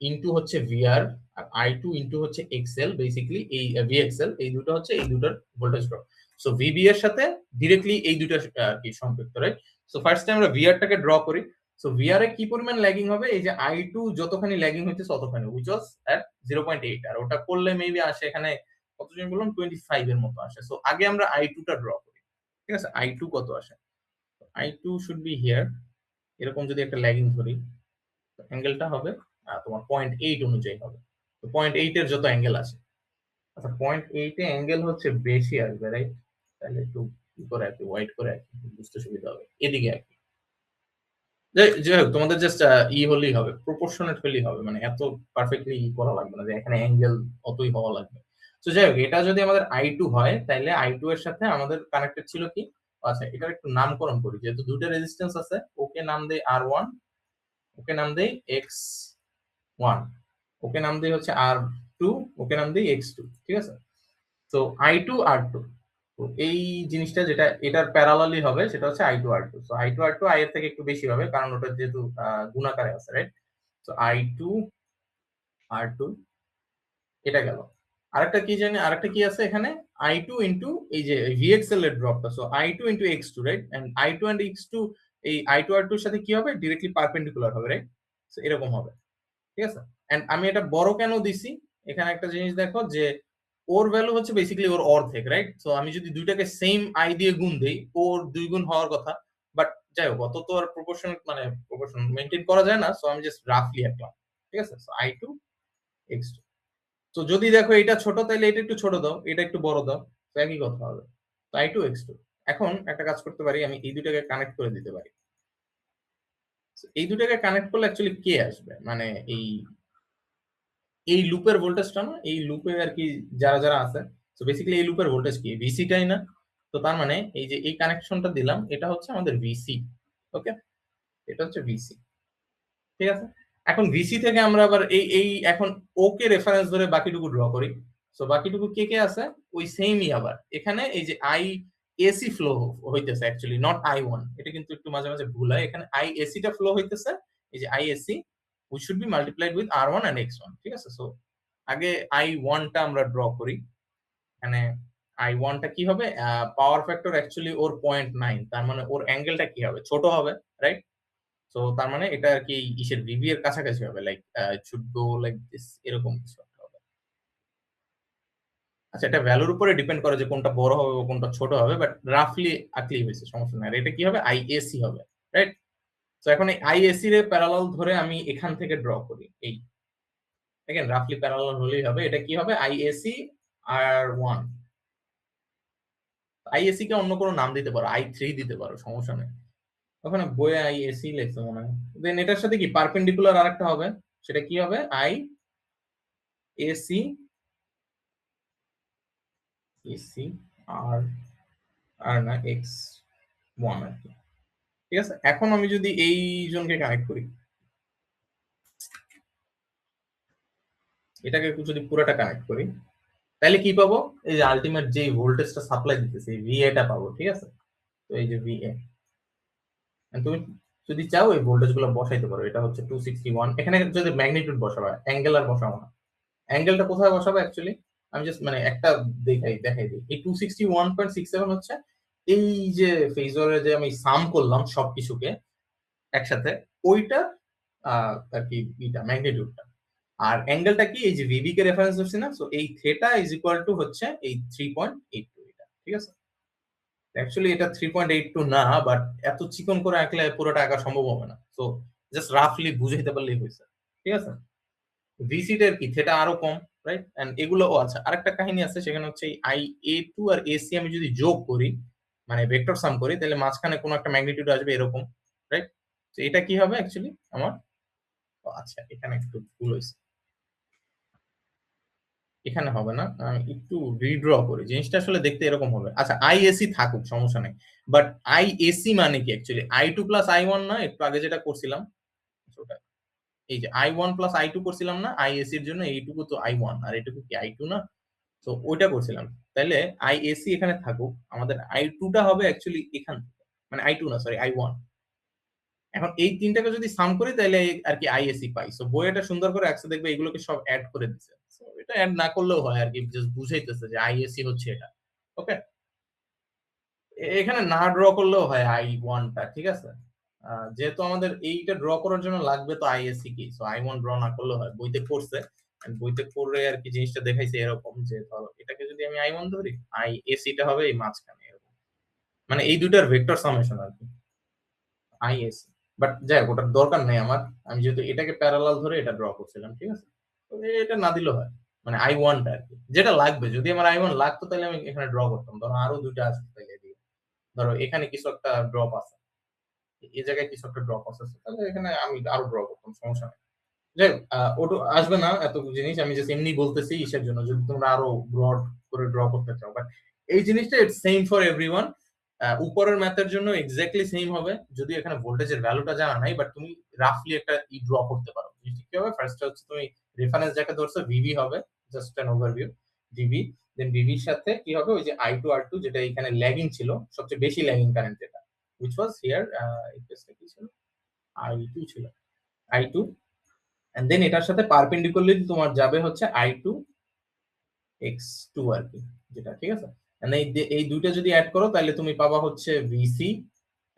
ইন্টু হচ্ছে ভিআর আর আই টু ইন্টু হচ্ছে এক্সএল, বেসিক্যালি এই ভিএক্সএল, এই দুটো হচ্ছে এই দুটোর ভোল্টেজ ড্রপ। সো ভিবি এর সাথে ডিরেক্টলি এই দুটো কি সম্পৃক্ত, রাইট? সো ফার্স্টে আমরা ভিআরটাকে ড্র করি। সো ভিআর এ কি পরিমাণ ল্যাগিং হবে, এই যে আই টু যতখানি ল্যাগিং হইতেছে ততখানি, উইচ ওয়াজ এট 0.8, আর ওটা করলে মেবি আসে এখানে কতজন বললাম 25 এর মতো আসে। সো আগে আমরা আই টু টা ড্র করি। ঠিক আছে, আই টু কত আসে, I two should be here. এরকম যদি একটা ল্যাগিং ধরি, অ্যাঙ্গেলটা হবে তোমার 0.8 অনুযায়ী হবে। তো 0.8 এর যত অ্যাঙ্গেল আছে, আচ্ছা 0.8 এ অ্যাঙ্গেল হচ্ছে বেশি আসবে, রাইট? তাহলে একটু কি করে আঁকি, হোয়াইট করে আঁকি, বুঝতে সুবিধা হবে। এদিকে আঁকি, যাই হোক তোমাদের জাস্ট ই হলেই হবে, প্রপোর্শনেট হলেই হবে, মানে এত পারফেক্টলি ই করা লাগবে না যে এখানে অ্যাঙ্গেল অতই হওয়া লাগবে। তো যাই হোক, এটা যদি আমাদের আই টু হয় তাহলে আই টু এর সাথে আমাদের কানেক্টেড ছিল কি, আচ্ছা এটার একটু নামকরণ করি, যেহেতু দুটো রেজিস্ট্যান্স আছে, ওকে নাম দেই আর ওয়ান, ওকে নাম দেই এক্স ওয়ান, ওকে নাম দেই হচ্ছে আর টু, ওকে নাম দেই এক্স টু। ঠিক আছে, তো আই টু আর টু, তো এই জিনিসটা যেটা এটার প্যারালালি হবে সেটা হচ্ছে I two R two. So I two R two I এর থেকে একটু বেশি হবে, কারণ ওটা যেহেতু গুণাকারে আছে, right? So I two R two, এটা গেল। আরেকটা কি জানি, আরেকটা কি আছে এখানে, আই টু ইন্টু এই যে ভিএক্সএল এর ড্রপটা, so I two into X two, right? And I two and X two, এই আই টু আর টুর সাথে কি হবে, ডিরেক্টলি পারপেন্ডিকুলার হবে, রাইট? সো এরকম হবে। ঠিক আছে, এন্ড আমি এটা বড় কেন দিছি, এখানে একটা জিনিস দেখো যে ওর ভ্যালু হচ্ছে বেসিক্যালি ওর অর্ধেক, রাইট? সো আমি যদি দুইটাকে সেম আই দিয়ে গুণ দেই, ওর দুই গুণ হওয়ার কথা, বাট যাই হোক অত তো আর প্রপোর্শন মানে প্রপোর্শন মেনটেন করা যায় না, সো আমি জাস্ট রাফলি আঁকলাম। ঠিক আছে, so I two X two. তো যদি দেখো এটা ছোট তাহলে এটা একটু ছোট দাও, এটা একটু বড় দাও, তো একই কথা হবে। তো আই টু এক্স টু। এখন একটা কাজ করতে পারি, আমি এই দুটাকে কানেক্ট করে দিতে পারি। So, এই দুটাকে কানেক্ট করলে অ্যাকচুয়ালি কে আসবে, মানে এই এই লুপের ভোল্টেজটা না, এই লুপে আর কি যারা যারা আছে, তো বেসিক্যালি এই লুপের ভোল্টেজ কি, ভিসিটাই না? তো তার মানে এই যে এই কানেকশনটা দিলাম, এটা হচ্ছে আমাদের ভিসি। ওকে, এটা হচ্ছে ভিসি। ঠিক আছে, এখন ভিসি থেকে আমরা আবার এই এই এখন ওকে রেফারেন্স ধরে বাকিটুকু ড্র করি। সো বাকিটুকু কে কে আছে, ওই সেমই আবার এখানে এই যে আই এসি ফ্লো হইতেছে, অ্যাকচুয়ালি নট আই ওয়ান, এটা কিন্তু একটু মাঝে মাঝে ভুল হয়। এখানে আই এসি টা ফ্লো হইতেছে, এই যে I AC which should be multiplied with R one and X one. ঠিক আছে, সো আগে আই ওয়ানটা আমরা ড্র করি। এখানে আই ওয়ানটা কি হবে, পাওয়ার ফ্যাক্টর অ্যাকচুয়ালি ওর 0.9, তার মানে ওর অ্যাঙ্গেলটা কি হবে, ছোট হবে, রাইট? সো তার মানে এটা আর কি ইসের ভিভি এর কাছাকাছি হবে, like should go like this, এরকম কিছু একটা হবে। আচ্ছা, এটা ভ্যালুর উপরে ডিপেন্ড করে যে কোনটা বড় হবে বা কোনটা ছোট হবে, বাট রাফলি আঁকলেই হয়েছে, সমস্যা নাই। আর এটা কি হবে, আইএসি হবে, রাইট? তো এখন এই আইএসি রে প্যারালাল ধরে আমি এখান থেকে ড্র করি, এই দেখেন রাফলি প্যারালাল হলেই হবে। এটা কি হবে, আইএসি আর ওয়ান। আইএসি কে অন্য কোনো নাম দিতে পারো, আই থ্রি দিতে পারো, সমস্যা নেই। ওখানে বইয়ে আইএসি লেখছে মনে হয়। দেন এটার সাথে কি পারপেন্ডিকুলার আরেকটা হবে, সেটা কি হবে? আই এসি এসি আর আর না এক্স 1 আর কি। ঠিক আছে? এখন আমি যদি এই জনকে কানেক্ট করি, এটাকে যদি পুরোটা কানেক্ট করি, তাহলে কি পাবো? এই যে আলটিমেট যে ভোল্টেজটা সাপ্লাই দিতেছে এই VA টা পাবো। ঠিক আছে? তো এই যে VA, তুমি যদি চাও এই ভোল্টেজ গুলো বসাইতে পারো। এটা হচ্ছে 261। এখানে যদি ম্যাগনিটিউড বসাবো, অ্যাঙ্গেল আর বসাবো না। অ্যাঙ্গেলটা কোথায় বসাবো অ্যাকচুয়ালি? আমি জাস্ট মানে একটা দেখাই দিই। এই 261.67 হচ্ছে এই যে ফেজরে যে আমি সাম করলাম সবকিছুকে একসাথে, ওইটা আর কি এটা ম্যাগনিটিউডটা। আর অ্যাঙ্গেলটা কি? এই যে ভিবি কে রেফারেন্স ধরছি না, সো এই থেটা ইজ ইকুয়াল টু হচ্ছে এই 3.82। এটা ঠিক আছে? অ্যাকচুয়ালি এটা 3.82 না, বাট এত চিকন করে আঁকলে পুরোটা আঁকা সম্ভব হবে না। সো জাস্ট রাফলি বুঝাইতে পারলেই হয়েছে। ঠিক আছে? ভিসিটার কি থেটা আরো কম, রাইট? এন্ড এগুলো আচ্ছা, আরেকটা কাহিনী আছে, সেখানে হচ্ছে আই A2 আর AC আমি যদি যোগ করি, মানে ভেক্টর সাম করি, তাহলে মাঝখানে কোনো একটা ম্যাগনিটিউড আসবে এরকম, রাইট? তো এটা কি হবে অ্যাকচুয়ালি আমার? আচ্ছা, এখানে একটু ভুল হয়েছে, এখানে হবে না। আমি একটু রিড্র করি, জিনিসটা আসলে দেখতে এরকম হবে। আচ্ছা, আইএসি থাকুক, সমস্যা নেই। বাট আইএসি মানে কি অ্যাকচুয়ালি? I2 প্লাস I1 না? একটু আগে যেটা করছিলাম ওটা। এই যে I1 প্লাস I2 করছিলাম না আইএসি এর জন্য? এইটুকু তো I1 আর এটুকু কি I2 না? তো ওইটা করছিলাম। তাইলে আইএসি এখানে থাকুক, আমাদের I2 টা হবে অ্যাকচুয়ালি এখান থেকে, মানে I2 না, সরি I1। এখন এই তিনটাকে যদি সাম করি তাহলে আর কি আইএসি পাই। সো বই এটা সুন্দর করে একসাথে দেখবে এগুলোকে সব অ্যাড করে দিচ্ছে। সো এটা অ্যাড না করলেও হয় আর কি, জাস্ট বুঝাইতেছে যে আইএসি হচ্ছে এটা। ওকে? এখানে না ড্র করলেও হয় I1 টা। ঠিক আছে? যেহেতু আমাদের এইটা ড্র করার জন্য লাগবে তো আইএসি কি, সো I1 ড্র না করলেও হয়। বইতে পড়ছে, বইতে পড়লে আর কি জিনিসটা দেখাইছে এরকম যে ধরো এটাকে যদি আমি I1 ধরি, আইএসি টা হবে এই মাঝখানে এরকম। মানে এই দুইটার ভেক্টর সামেশন আর কি আইএসি। বাট যাই হোক, ওটার দরকার নেই আমার। আমি যেহেতু এটাকে প্যারালাল ধরে এটা ড্র করছিলাম, ঠিক আছে? তো এটা না দিলেও হয়। মানে I1 টা আর কি যেটা লাগবে। যদি আমার I1 লাগতো তাহলে আমি এখানে ড্র করতাম। ধরো আরো দুইটা আসবে তাহলে এদিকে। ধরো এখানে কিছু একটা ড্রপ আছে, এই জায়গায় কিছু একটা ড্রপ আছে, তাহলে এখানে আমি আরো ড্র করতাম, সমস্যা নেই। যাই হোক, ওটা আসবে না এত জিনিস, আমি জাস্ট এমনি বলতেছি ইসের জন্য, যদি তোমরা আরো ব্রড করে ড্র করতে চাও। বাট এই জিনিসটা ইটস সেম ফর এভরিওয়ান। উপরের ম্যাথের জন্য এক্স্যাক্টলি সেম হবে, যদি এখানে ভোল্টেজের ভ্যালুটা জানা নাই, বাট তুমি রাফলি একটা ড্র করতে পারো। জিনিসটা কি হবে? ফার্স্ট হচ্ছে তুমি রেফারেন্স যাকে ধরছো ভিভি হবে, জাস্ট অ্যান ওভারভিউ। ভিভি, দেন ভিভির সাথে কি হবে? ওই যে I2 R2 যেটা এখানে ল্যাগিং ছিল, সবচেয়ে বেশি ল্যাগিং কারেন্ট যেটা, which was here, এই কেসটা কি ছিল? I2 ছিল, I2। এন্ড দেন এটার সাথে পারপেন্ডিকুলারলি তোমার যাবে হচ্ছে I2 X2 আর কি, যেটা ঠিক আছে। এন্ড এই দুইটা যদি অ্যাড করো তাহলে তুমি পাবা হচ্ছে VC।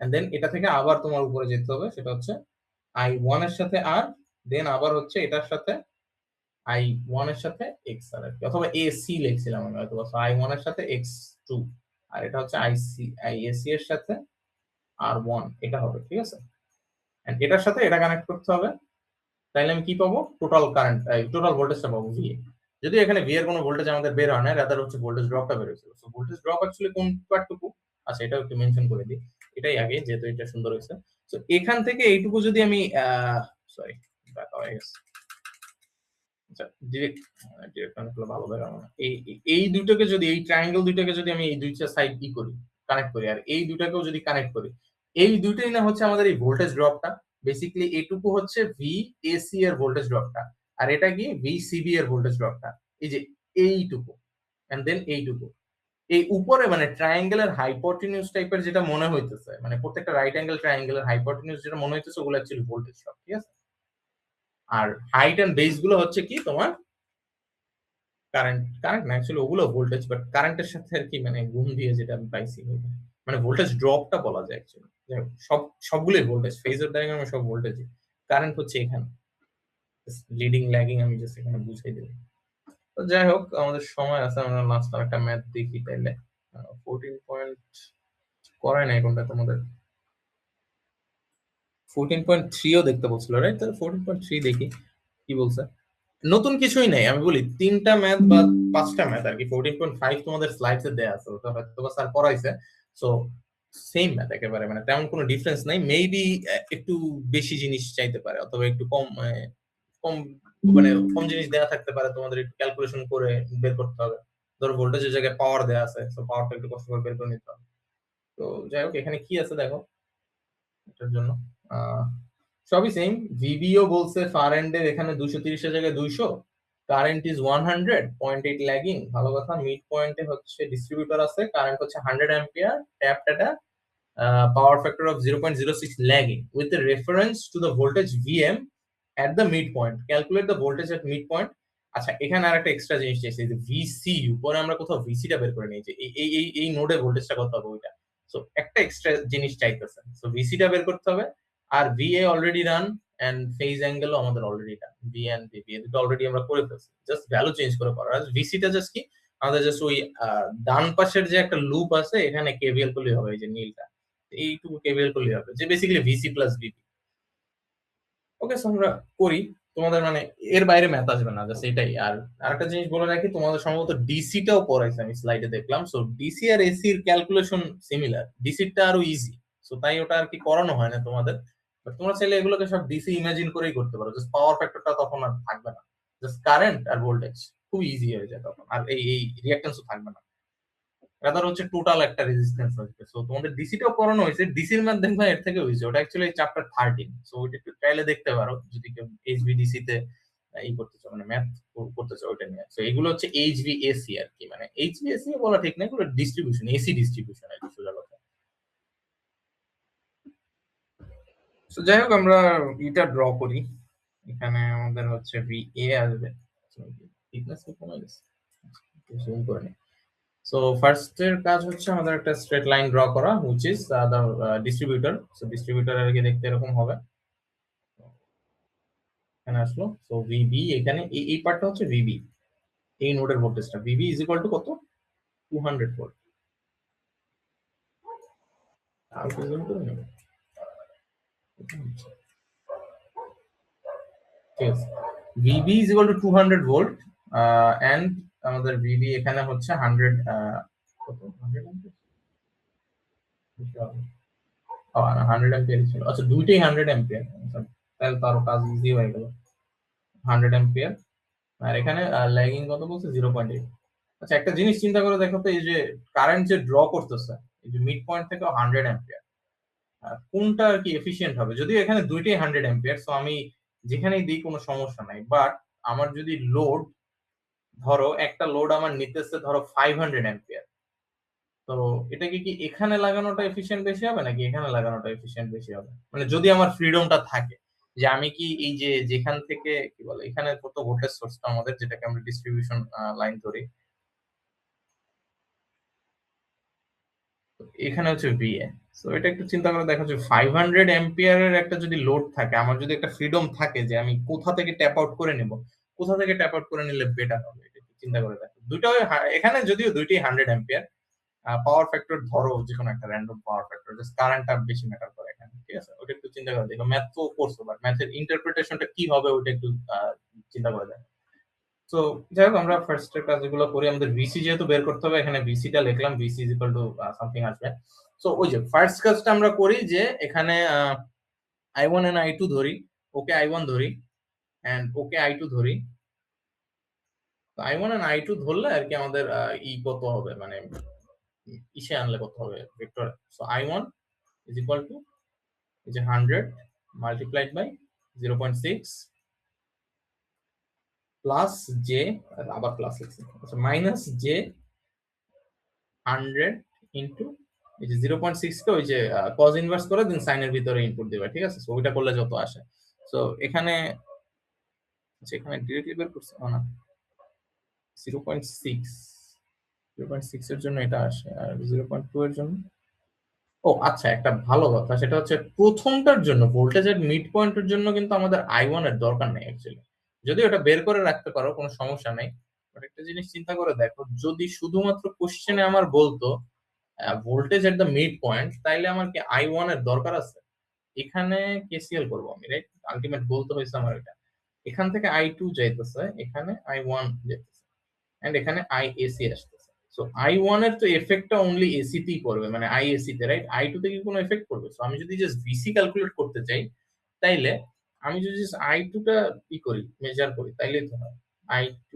এন্ড দেন এটা থেকে আবার তোমার উপরে যেতে হবে, সেটা হচ্ছে I1 এর সাথে আর, দেন আবার হচ্ছে এটার সাথে I1 এর সাথে X আর কি, অথবা AC লিখছিলাম আমি হয়তো। I1 এর সাথে X2, আর এটা হচ্ছে IAC এর সাথে R1, এটা হবে। ঠিক আছে? এন্ড এটার সাথে এটা কানেক্ট করতে হবে, তাইলে আমি কি পাবো? টোটাল কারেন্ট, টোটাল ভোল্টেজটা পাবো VA। যদি এখানে ভি এর কোনো ভোল্টেজ আমাদের বের হয় না, রাদার হচ্ছে ভোল্টেজ ড্রপটা বের হয়েছিল। সো ভোল্টেজ ড্রপ অ্যাকচুয়ালি কোন পার্টটুকু? আচ্ছা, এটাও একটু মেনশন করে দিই, এটাই আগে, যেহেতু এটা সুন্দর হয়েছে। সো এখান থেকে এইটুকু যদি আমি সরি, দেখা হয়ে গেছে। আচ্ছা, ডিরেক্ট ডিরেক্ট কানেক্ট করলে ভালো দেখাবো না। এই দুটোকে যদি, এই ট্রায়াঙ্গেল দুইটাকে যদি আমি এই দুইটা সাইড করি, কানেক্ট করি, আর এই দুটাকেও যদি কানেক্ট করি, এই দুইটাই না হচ্ছে আমাদের এই ভোল্টেজ ড্রপটা। বেসিক্যালি এটুকু হচ্ছে VAC এর ভোল্টেজ ড্রপটা, আর এটা কি VCB এর ভোল্টেজ ড্রপটা। এই যে এইটুকু, এন্ড দেন এইটুকু, এই উপরে মানে ট্রায়াঙ্গেলের হাইপোটেনিউজ টাইপের যেটা মনে হইতেছে, মানে প্রত্যেকটা রাইট অ্যাঙ্গেল ট্রায়াঙ্গেলের হাইপোটেনিউজ যেটা মনে হইতেছে, ওগুলো অ্যাকচুয়ালি ভোল্টেজ ড্রপ। ঠিক আছে? আর হাইট এন্ড বেস গুলো হচ্ছে কি তোমার কারেন্ট। কারেন্ট না অ্যাকচুয়ালি, ওগুলো ভোল্টেজ, বাট কারেন্টের সাথে আর কি মানে গুণ দিয়ে যেটা আমি পাইছি, মানে ভোল্টেজ ড্রপটা বলা যায় অ্যাকচুয়ালি। সব সবগুলোই ভোল্টেজ, ফেজর ডায়াগ্রামে সব ভোল্টেজ। কারেন্ট হচ্ছে এখানে, লিডিং ল্যাগিং আমি জাস্ট এখানে বুঝাই দিই। তো যাই হোক, আমাদের সময় আছে, আমরা লাস্ট একটা ম্যাথ দেখি তাইলে। 14 পয়েন্ট করাই নাই কোনটা তোমাদের? 14.3ও দেখতে বলছিল, রাইট? তাহলে 14.3 দেখি কি বলছে। নতুন কিছুই নাই, আমি বলি তিনটা ম্যাথ বা পাঁচটা ম্যাথ আর কি। 14.5 তোমাদের স্লাইডসে দেয়া আছে, ওটা হয়তো বা স্যার পড়াইছে। সো সেম ম্যাথ একেবারে, মানে তেমন কোনো ডিফারেন্স নাই। মেবি একটু বেশি জিনিস চাইতে পারে, অথবা একটু কম কম মানে কম জিনিস দেওয়া থাকতে পারে, তোমাদের একটু ক্যালকুলেশন করে বের করতে হবে। ধরো ভোল্টেজের জায়গায় পাওয়ার দেওয়া আছে, তো পাওয়ারটা একটু কষ্ট করে বের করে নিতে হবে। তো যাই হোক, এখানে কি আছে দেখো এটার জন্য। আহ সবই সেম। ভিবিও বলছে ফার এন্ডের এখানে 230 এর জায়গায় 200, কারেন্ট ইজ 100.8 ল্যাগিং, ভালো কথা। মিড পয়েন্টে হচ্ছে ডিস্ট্রিবিউটর আছে, কারেন্ট হচ্ছে 100 ampere, tap data, power factor of 0.06 lagging with the reference to the voltage Vm at the midpoint. Calculate the voltage at midpoint. আচ্ছা, এখানে আরেকটা এক্সট্রা জিনিস চাইছে যে ভিসিইউ, পরে আমরা কোথাও ভিসিটা বের করে নিয়েছি, এই এই এই এই নোডে ভোল্টেজটা কত হবে ওইটা। সো একটা এক্সট্রা জিনিস চাইতেছে, সো ভিসিটা বের করতে হবে। আর VA already run, and phase অ্যাঙ্গেলও আমাদের already run, V and VB এটা অলরেডি আমরা করে ফেলছি, জাস্ট ভ্যালু চেঞ্জ করে করার। আর ভিসিটা জাস্ট কি, আমাদের জাস্ট ওই ডান পাশের যে একটা লুপ আছে এখানে কেভিএল করলেই হবে, এই যে নীলটা, এইটুকু কেভিএল করলেই হবে, যে বেসিক্যালি ভিসি প্লাস ভিপি। ওকে, সো আমরা করি, তোমাদের মানে এর বাইরে ম্যাথ আসবে না, জাস্ট এটাই। আর আরেকটা জিনিস বলে রাখি, তোমাদের সম্ভবত ডিসিটাও পড়াইছে, আমি স্লাইডে দেখলাম। সো ডিসি আর এসি এর ক্যালকুলেশন সিমিলার, ডিসিটা আরো ইজি, সো তাই ওটা আর কি করানো হয় না তোমাদের। বাট তোমরা চাইলে এগুলোকে সব ডিসি ইমাজিন করেই করতে পারো, জাস্ট পাওয়ার ফ্যাক্টরটা তখন আর থাকবে না, জাস্ট কারেন্ট আর ভোল্টেজ, খুব ইজি হয়ে যায় তখন, আর এই রিঅ্যাকট্যান্সও থাকবে না, রাদার হচ্ছে টোটাল একটা রেজিস্ট্যান্স আসবে। সো তোমাদের ডিসিটাও পড়ানো হয়েছে, ডিসির ম্যাথ দেখবে এর থেকে হয়েছে, ওটা অ্যাকচুয়ালি চ্যাপ্টার 13। সো ওইটা একটু চাইলে দেখতে পারো যদি কেউ এইচভিডিসি তে ই করতে চাও, মানে ম্যাথ করতে চাও ওইটা নিয়ে। সো এগুলো হচ্ছে এইচভিএসি আর কি, মানে এইচভিএসি বলা ঠিক না, এগুলো ডিস্ট্রিবিউশন, এসি ডিস্ট্রিবিউশন আর কি সোজা কথা। সো যাই হোক, আমরা এটা ড্র করি, এখানে আমাদের হচ্ছে ভিএ আসবে, থিকনেস কমে গেছে, জুম করে নিই। সো ফার্স্ট এর কাজ হচ্ছে আমাদের একটা স্ট্রেট লাইন ড্র করা, which is the distributor. So distributor আর কি দেখতে এরকম হবে, এখানে আসলো। সো ভিবি এখানে এই পার্টটা হচ্ছে ভিবি, এই নোডের ভোল্টেজটা ভিবি ইজ ইকুয়াল টু কত, 200 ভোল্ট। আর কি জন্য করে নেব, ঠিক আছে। VB is equal to 200 volt, and আমাদের ভিবি এখানে হচ্ছে 100, কত 100 অ্যাম্পিয়ার ছিল। আচ্ছা, দুইটাই 100 অ্যাম্পিয়ার, তাহলে তো আরো কাজ ইজি হয়ে গেল। 100 অ্যাম্পিয়ার, আর এখানে ল্যাগিং কত বলছে, 0.8। আচ্ছা, একটা জিনিস চিন্তা করে দেখো তো, এই যে কারেন্ট যে ড্র করতেছে, এই যে মিড পয়েন্ট থেকে 100 অ্যাম্পিয়ার, কোনটা আর কি এফিশিয়েন্ট হবে? যদিও এখানে দুইটাই 100 অ্যাম্পিয়ার, সো আমি যেখানেই দিই কোনো সমস্যা নাই, বাট আমার যদি লোড, ধরো একটা লোড আমার নিতেছে ধরো 500 অ্যাম্পিয়ার, তো এটাকে কি এখানে লাগানোটা এফিশিয়েন্ট বেশি হবে নাকি এখানে লাগানোটা এফিশিয়েন্ট বেশি হবে? মানে যদি আমার ফ্রিডমটা থাকে যে আমি কি এই যে যেখান থেকে কি বলে, এখানে কত ভোল্টেজ সোর্সটা আমাদের, যেটাকে আমরা ডিস্ট্রিবিউশন লাইন ধরি, এখানে হচ্ছে ভিএ। সো এটা একটু চিন্তা করে দেখা যাচ্ছে 500 অ্যাম্পিয়ারের একটা যদি লোড থাকে, আমার যদি একটা ফ্রিডম থাকে যে আমি কোথা থেকে ট্যাপ আউট করে নেব, কোথা থেকে ট্যাপ আউট করে নিলে বেটার হবে, এটা একটু চিন্তা করে দেখো। দুটো এখানে যদিও দুইটাই 100 অ্যাম্পিয়ার, পাওয়ার ফ্যাক্টর ধরো যে কোনো একটা র্যান্ডম পাওয়ার ফ্যাক্টর, জাস্ট কারেন্টটা বেশি ম্যাটার করে এখানে, ঠিক আছে। ওটা একটু চিন্তা করে দেখো, ম্যাথ তো করছো, বাট ম্যাথের ইন্টারপ্রিটেশনটা কি হবে ওটা একটু চিন্তা করে দেখো। তো যাই হোক, আমরা ফার্স্ট এর কাজগুলো করি। আমাদের ভিসি যেহেতু বের করতে হবে, এখানে ভিসিটা লিখলাম, VC is equal to something আসবে। সো ওই যে ফার্স্ট কাজটা আমরা করি যে এখানে I one and I two ধরি, ওকে আই ওয়ান ধরি এন্ড ওকে আই টু ধরি। I one and I two ধরলে আর কি আমাদের কত হবে, মানে ইসে আনলে কত হবে vector. So I one is equal two এই যে 100 মাল্টিপ্লাইড বাই 0.6 প্লাস জে, আবার প্লাস লিখছি, আচ্ছা মাইনাস জে 100 ইনটু এই যে 0.6 কে ওই যে কজ ইনভার্স করে দেন সাইনের ভিতরে ইনপুট দিবে, ঠিক আছে। সো ওইটা করলে যত আসে। সো এখানে যেখানে ডিরেক্টলি বের করছে না, 0.6, 0.6 এর জন্য এটা আসে, আর 0.2 এর জন্য, ও আচ্ছা, একটা ভালো কথা সেটা হচ্ছে প্রথমটার জন্য ভোল্টেজের মিড পয়েন্টের জন্য কিন্তু আমাদের আই ওয়ান এর দরকার নেই অ্যাকচুয়ালি, যদি ওটা বের করে রাখতে পারো কোনো সমস্যা নেই। বাট একটা জিনিস চিন্তা করে দেখো, যদি শুধুমাত্র কোশ্চেনে আমার বলতো voltage at the mid point, তাইলে আমার কি আই ওয়ান এর দরকার আছে? এখানে কেসিএল করবো আমি, রাইট? আলটিমেট বলতে হয়েছে আমার এটা, এখান থেকে আই টু যাইতেছে, এখানে আই ওয়ান যাইতেছে, এন্ড এখানে আই এসি আসতেছে। সো আই ওয়ান এর তো এফেক্টটা অনলি এসি তেই পড়বে, মানে আই এসি তে, রাইট? আই টু তে কি কোনো এফেক্ট পড়বে? সো আমি যদি জাস্ট ভিসি ক্যালকুলেট করতে চাই, তাইলে আমি যদি I2 টা ই করি, মেজার করি, তাইলেই তো হয়। I2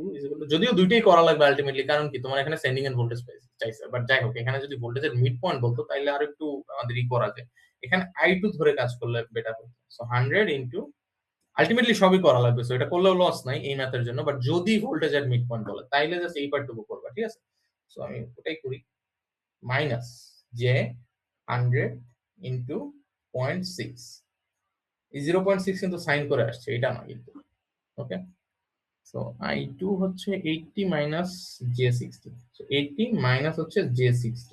যদিও দুইটাই করা লাগবে আল্টিমেটলি, কারণ কি তোমার এখানে সেন্ডিং এন্ড ভোল্টেজ চাইছে, বাট যাই হোক, এখানে যদি ভোল্টেজের মিড পয়েন্ট বলতো তাইলে আর একটু আমাদের ই করা যায়। এখানে I2 ধরে কাজ করলে বেটার হতো। সো 100 ইনটু আল্টিমেটলি সবই করা লাগবে, সো এটা করলেও লস নাই এই ম্যাথের জন্য, বাট যদি ভোল্টেজ এর মিড পয়েন্ট বলে তাইলে জাস্ট এই পার্টটুকু করবা, ঠিক আছে? সো আমি ওটাই করি, মাইনাস যে 100 ইনটু 0.6, এই 0.6 কিন্তু সাইন করে আসছে, এটা না কিন্তু। ওকে, সো I2 হচ্ছে 80 মাইনাস J60, সো 80 মাইনাস হচ্ছে J60।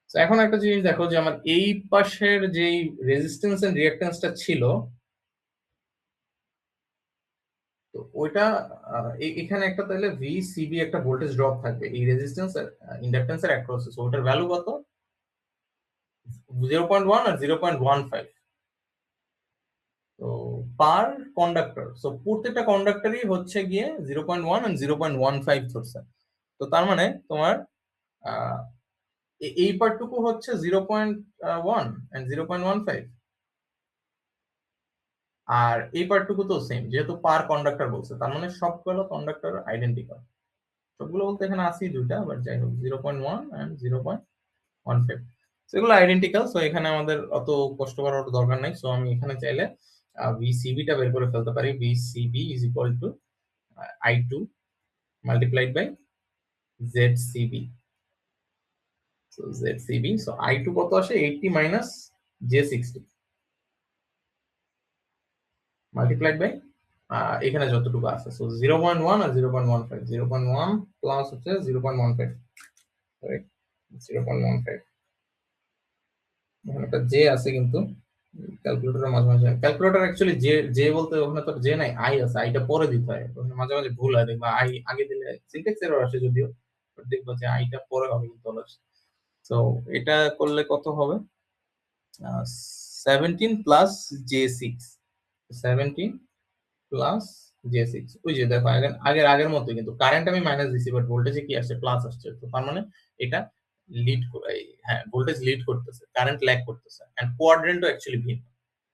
সো এখন একটা জিনিস দেখো যে আমার এই পাশের যেই রেজিস্ট্যান্স এন্ড রিঅ্যাকট্যান্সটা ছিল, তো ওইটা এখানে একটা তাহলে VCB একটা ভোল্টেজ ড্রপ থাকবে এই রেজিস্ট্যান্স আর ইন্ডাকট্যান্সের অ্যাক্রসে। সো ওটার ভ্যালু কত? 0.1 আর 0.15। তো পার কন্ডাক্টর, সো প্রত্যেকটা কন্ডাক্টরই হচ্ছে গিয়ে 0.1 আর 0.15 ধরছে। তো তার মানে তোমার এই পার্টটুকু হচ্ছে 0.1 এন্ড 0.15, আর এই পার্টটুকু তো সেম, যেহেতু পার কন্ডাক্টর বলছে, তার মানে সবগুলো কন্ডাক্টর আইডেন্টিক্যাল। সবগুলো বলতে এখানে আসি দুইটা, বাট যাই হোক 0.1 এন্ড 0.15 সেগুলো আইডেন্টিক্যাল। সো এখানে আমাদের অত কষ্ট করার দরকার নাই। সো আমি এখানে চাইলে VCB টা বের করে ফেলতে পারি। VCB is equal to I2 multiplied by ZCB। So ZCB, so I2 কত আসে? 80 মাইনাস J60 মাল্টিপ্লাইড বাই এখানে যতটুকু আছে, সো 0.1 আর 0.15, 0.1 প্লাস হচ্ছে 0.15, রাইট? 0.15 এখানে একটা জে আছে, কিন্তু ক্যালকুলেটরের মাঝে মাঝে, ক্যালকুলেটর অ্যাকচুয়ালি জে জে বলতে ওখানে তো জে নাই, আই আছে, আইটা পরে দিতে হয়, ওখানে মাঝে মাঝে ভুল হয়, দেখবা আই আগে দিলে সিনট্যাক্স এরর আসে যদিও, বাট দেখবা যে আইটা পরে হবে কিন্তু অলওয়েজ। সো এটা করলে কত হবে? 17 প্লাস J6, 17 প্লাস J6। ওই যে দেখো আগের আগের মতো, কিন্তু কারেন্ট আমি মাইনাস দিছি, বাট ভোল্টেজে কি আসছে? প্লাস আসছে। তো তার মানে এটা লিড, হ্যাঁ, ভোল্টেজ লিড করতেছে, কারেন্ট ল্যাগ করতেছে, এন্ড কোয়াড্রেন্টও অ্যাকচুয়ালি ভিন্ন।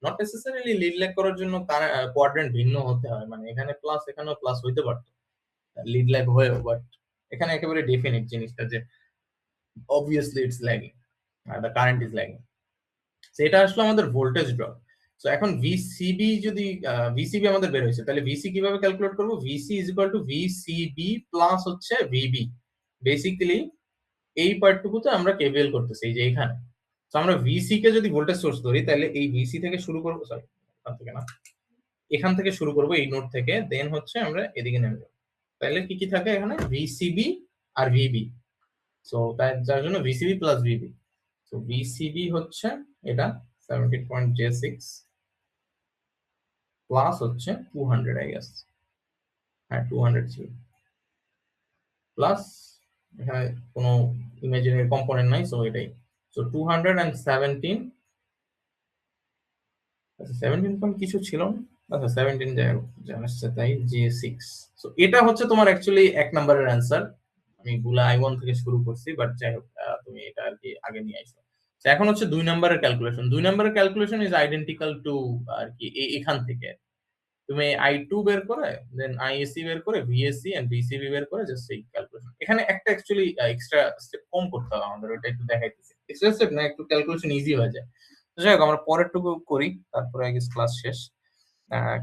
নট নেসেসারিলি লিড ল্যাগ করার জন্য কোয়াড্রেন্ট ভিন্ন হতে হয়, মানে এখানে প্লাস এখানেও প্লাস হইতে পারতো লিড ল্যাগ হয়েও, বাট এখানে একেবারে ডেফিনিট জিনিসটা যে obviously it's lagging, the current is lagging. সেটা আসলে আমাদের ভোল্টেজ ড্রপ। সো এখন ভিসিবি যদি ভিসিবি আমাদের বের হয়েছে, তাহলে ভিসি কিভাবে ক্যালকুলেট করবো? VC is equal two VCB plus হচ্ছে ভিবি। বেসিক্যালি এই পার্টটুকুতে আমরা কেভিএল করতেছি এই যে এখানে। তো আমরা ভিসি কে যদি ভোল্টেজ সোর্স ধরি, তাহলে এই ভিসি থেকে শুরু করবো, সরি এখান থেকে না, এখান থেকে শুরু করবো, এই নোড থেকে, দেন হচ্ছে আমরা এদিকে নেমে যাবো। তাহলে কি কি থাকে এখানে? ভিসিবি আর ভিবি। সো তাই যার জন্য ভিসিবি প্লাস ভিবি। তো ভিসিবি হচ্ছে এটা 17.J6 প্লাস হচ্ছে 200, আই গেস, হ্যাঁ 200 ছিল, প্লাস এখানে কোনো ইমাজিনারি কম্পোনেন্ট নাই, সো এটাই। সো 217, আচ্ছা 17 পয়েন্ট কিছু ছিল না, আচ্ছা 17 যাই হোক, জানাচ্ছে তাই J6। সো এটা হচ্ছে তোমার অ্যাকচুয়ালি 1 নম্বরের অ্যান্সার। আমি গুলা I1 থেকে শুরু করছি, বাট যাই হোক, তুমি এটা আর কি আগে নিয়ে আইছো। এখন হচ্ছে 2 নম্বরের ক্যালকুলেশন। 2 নম্বরের ক্যালকুলেশন ইজ আইডেন্টিক্যাল টু আর কি এখান থেকে তুমি I2 বের করে, দেন ISC বের করে, VSC এন্ড VCB বের করে, জাস্ট এই ক্যালকুলেশন। এখানে একটা অ্যাকচুয়ালি এক্সট্রা স্টেপ কম করতে হবে আমাদের, ওটা একটু দেখাইতেছি। এক্সট্রা স্টেপ না, একটু ক্যালকুলেশন ইজি হয়ে যায়। তো যাই হোক, আমরা পরেরটুকু করি, তারপরে আই গেস ক্লাস শেষ।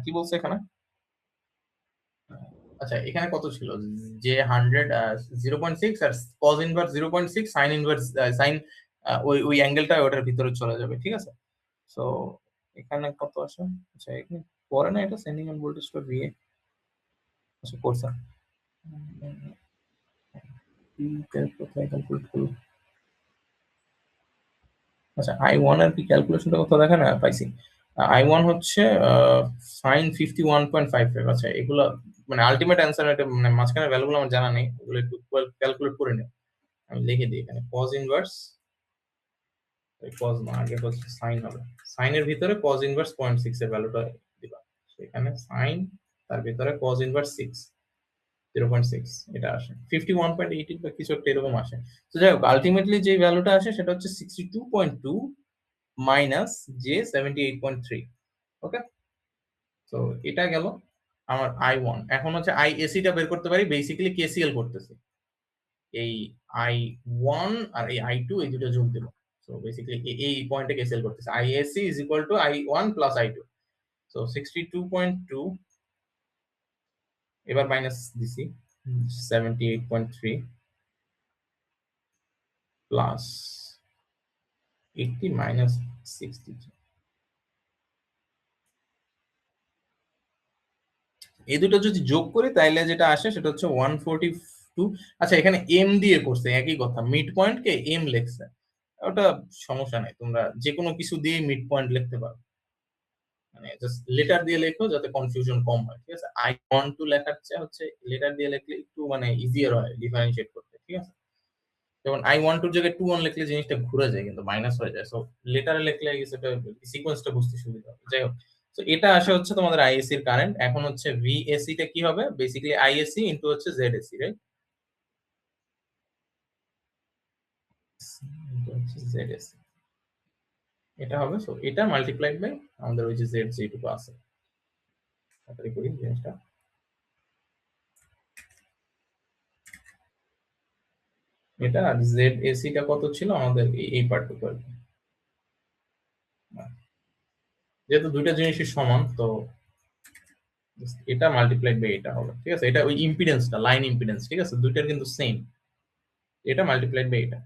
কি বলছে এখানে? আচ্ছা এখানে কত ছিল? যে 100, 0.6 আর cos inverse 0.6, sin inverse sign ওই ওই অ্যাঙ্গেলটা ওটার ভিতরে চলে যাবে, ঠিক আছে? সো এখানে কত আসে? আচ্ছা এখানে পরে না, এটা sending and voltage for VA, আচ্ছা করছে। কোথায় ক্যালকুলেট করবো? আচ্ছা I1 এর কি ক্যালকুলেশনটা কোথাও দেখে না, পাইছি। I1 হচ্ছে sin 51.55। আচ্ছা এগুলো মানে আলটিমেট অ্যান্সার, এটা মানে মাঝখানে ভ্যালুগুলো আমার জানা নেই, ওগুলো একটু ক্যালকুলেট করে নিও। আমি লিখে দিই এখানে cos ইনভার্স, cos না, আগে হচ্ছে sin হবে, sin এর ভিতরে cos ইনভার্স 0.6 এর ভ্যালুটা দিবা। সেখানে sin, তার ভিতরে cos ইনভার্স 6, 0.6 এটা আসে 51.80 বা কিছু একটা এরকম আসে। তো যাই হোক, আলটিমেটলি যে ভ্যালুটা আসে সেটা হচ্ছে 62.2 মাইনাস J 78.3। ওকে, তো এটা গেল আমার I1। এখন হচ্ছে IAC টা বের করতে পারি, বেসিক্যালি KCL করতেছি। এই I1 আর এই I2 এই দুটো যোগ দেব। সো বেসিক্যালি এই পয়েন্টে KCL করতেছি। IAC is equal to I1 plus I2। So 62.2 এবার মাইনাস দিছি 78.3 প্লাস 80 মাইনাস 63। এই দুটো যদি যোগ করি তাইলে যেটা আসে সেটা হচ্ছে 142। আচ্ছা, এখানে এম দিয়ে করছে, একই কথা, মিড পয়েন্ট কে এম লিখছে, ওটা সমস্যা নাই, তোমরা যে কোনো কিছু দিয়ে মিড পয়েন্ট লিখতে পারো, মানে জাস্ট লেটার দিয়ে লেখো যাতে কনফিউশন কম হয়, ঠিক আছে। I12 লেখার চেয়ে হচ্ছে লেটার দিয়ে লিখলে একটু মানে ইজিয়ার হয় ডিফারেন্সিয়েট করতে, ঠিক আছে। যেমন I12 জায়গায় 21 লিখলে জিনিসটা ঘুরে যায়, কিন্তু মাইনাস হয়ে যায়। সো লেটারে লিখলে সেটা সিকোয়েন্সটা বুঝতে সুবিধা হবে। যাই হোক, তো এটা আসে হচ্ছে তোমাদের আইএসসি এর কারেন্ট। এখন হচ্ছে ভিএসসি টা কি হবে, বেসিক্যালি আইএসসি ইনটু হচ্ছে জেডএসসি, রাইট, ইনটু হচ্ছে জেডএসসি, এটা হবে। সো এটা মাল্টিপ্লাইড বাই আমাদের ওই যে জেড যেটুকু আছে, তাড়াতাড়ি করি জিনিসটা। এটা আর জেড এসি টা কত ছিল আমাদের, এই পার্টটুকু আর কি। যেহেতু দুইটা জিনিসই সমান, তো এটা মাল্টিপ্লাইড বাই এটা হবে, ঠিক আছে। এটা ওই ইম্পিডেন্সটা, লাইন ইম্পিডেন্স, ঠিক আছে, দুইটার কিন্তু সেম। এটা মাল্টিপ্লাইড বাই এটা,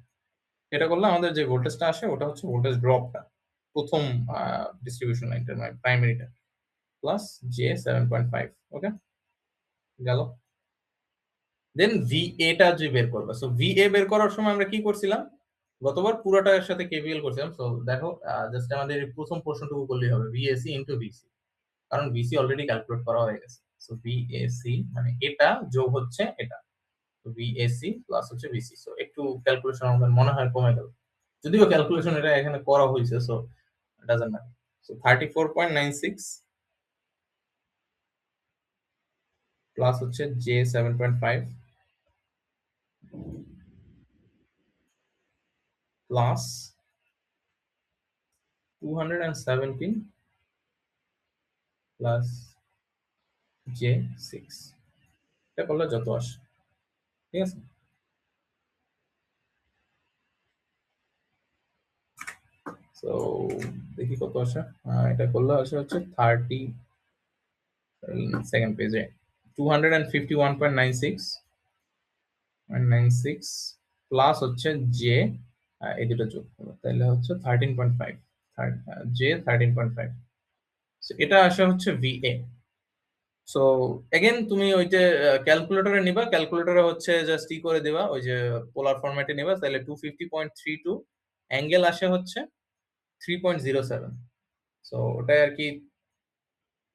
এটা করলে আমাদের যে ভোল্টেজটা আসে ওটা হচ্ছে ভোল্টেজ ড্রপটা প্রথম ডিস্ট্রিবিউশন লাইনটা, মানে প্রাইমারিটা, প্লাস জে 7.5। ওকে, গেল। দেন ভিএ টা যে বের করবে, সো ভিএ বের করার সময় আমরা কি করছিলাম, গতবার পুরোটার সাথে কেভিএল করছিলাম। সো দেখো, জাস্ট আমাদের এই প্রথম প্রশ্নটুকু করলেই হবে, ভিএসি ইনটু ভিসি, কারণ ভিসি অলরেডি ক্যালকুলেট করা হয়ে গেছে। সো ভিএসি মানে এটা যোগ হচ্ছে এটা, তো ভিএসি প্লাস হচ্ছে ভিসি। সো একটু ক্যালকুলেশন আমাদের মনে হয় কমে গেল, যদিও ক্যালকুলেশন এটা এখানে করা হয়েছে, so doesn't matter. So 34.96 plus হচ্ছে জে 7.5 প্লাস 217 প্লাস জে 6, এটা করলে যত আসে, ঠিক আছে। সো দেখি কত আসে, এটা করলে আসে হচ্ছে 30, সেকেন্ড পেজে 251.96 প্লাস হচ্ছে জে, এই দুটো যোগ করো তাহলে হচ্ছে 13.5, জে 13.5। এটা আসে হচ্ছে ভিএ। সো এগেন তুমি ওই যে ক্যালকুলেটরে নিবা, ক্যালকুলেটরে হচ্ছে জাস্ট ই করে দিবা, ওই যে পোলার ফরম্যাটে নিবা, তাহলে 250.32 অ্যাঙ্গেল আসে হচ্ছে 3.07। সো ওটাই আর কি,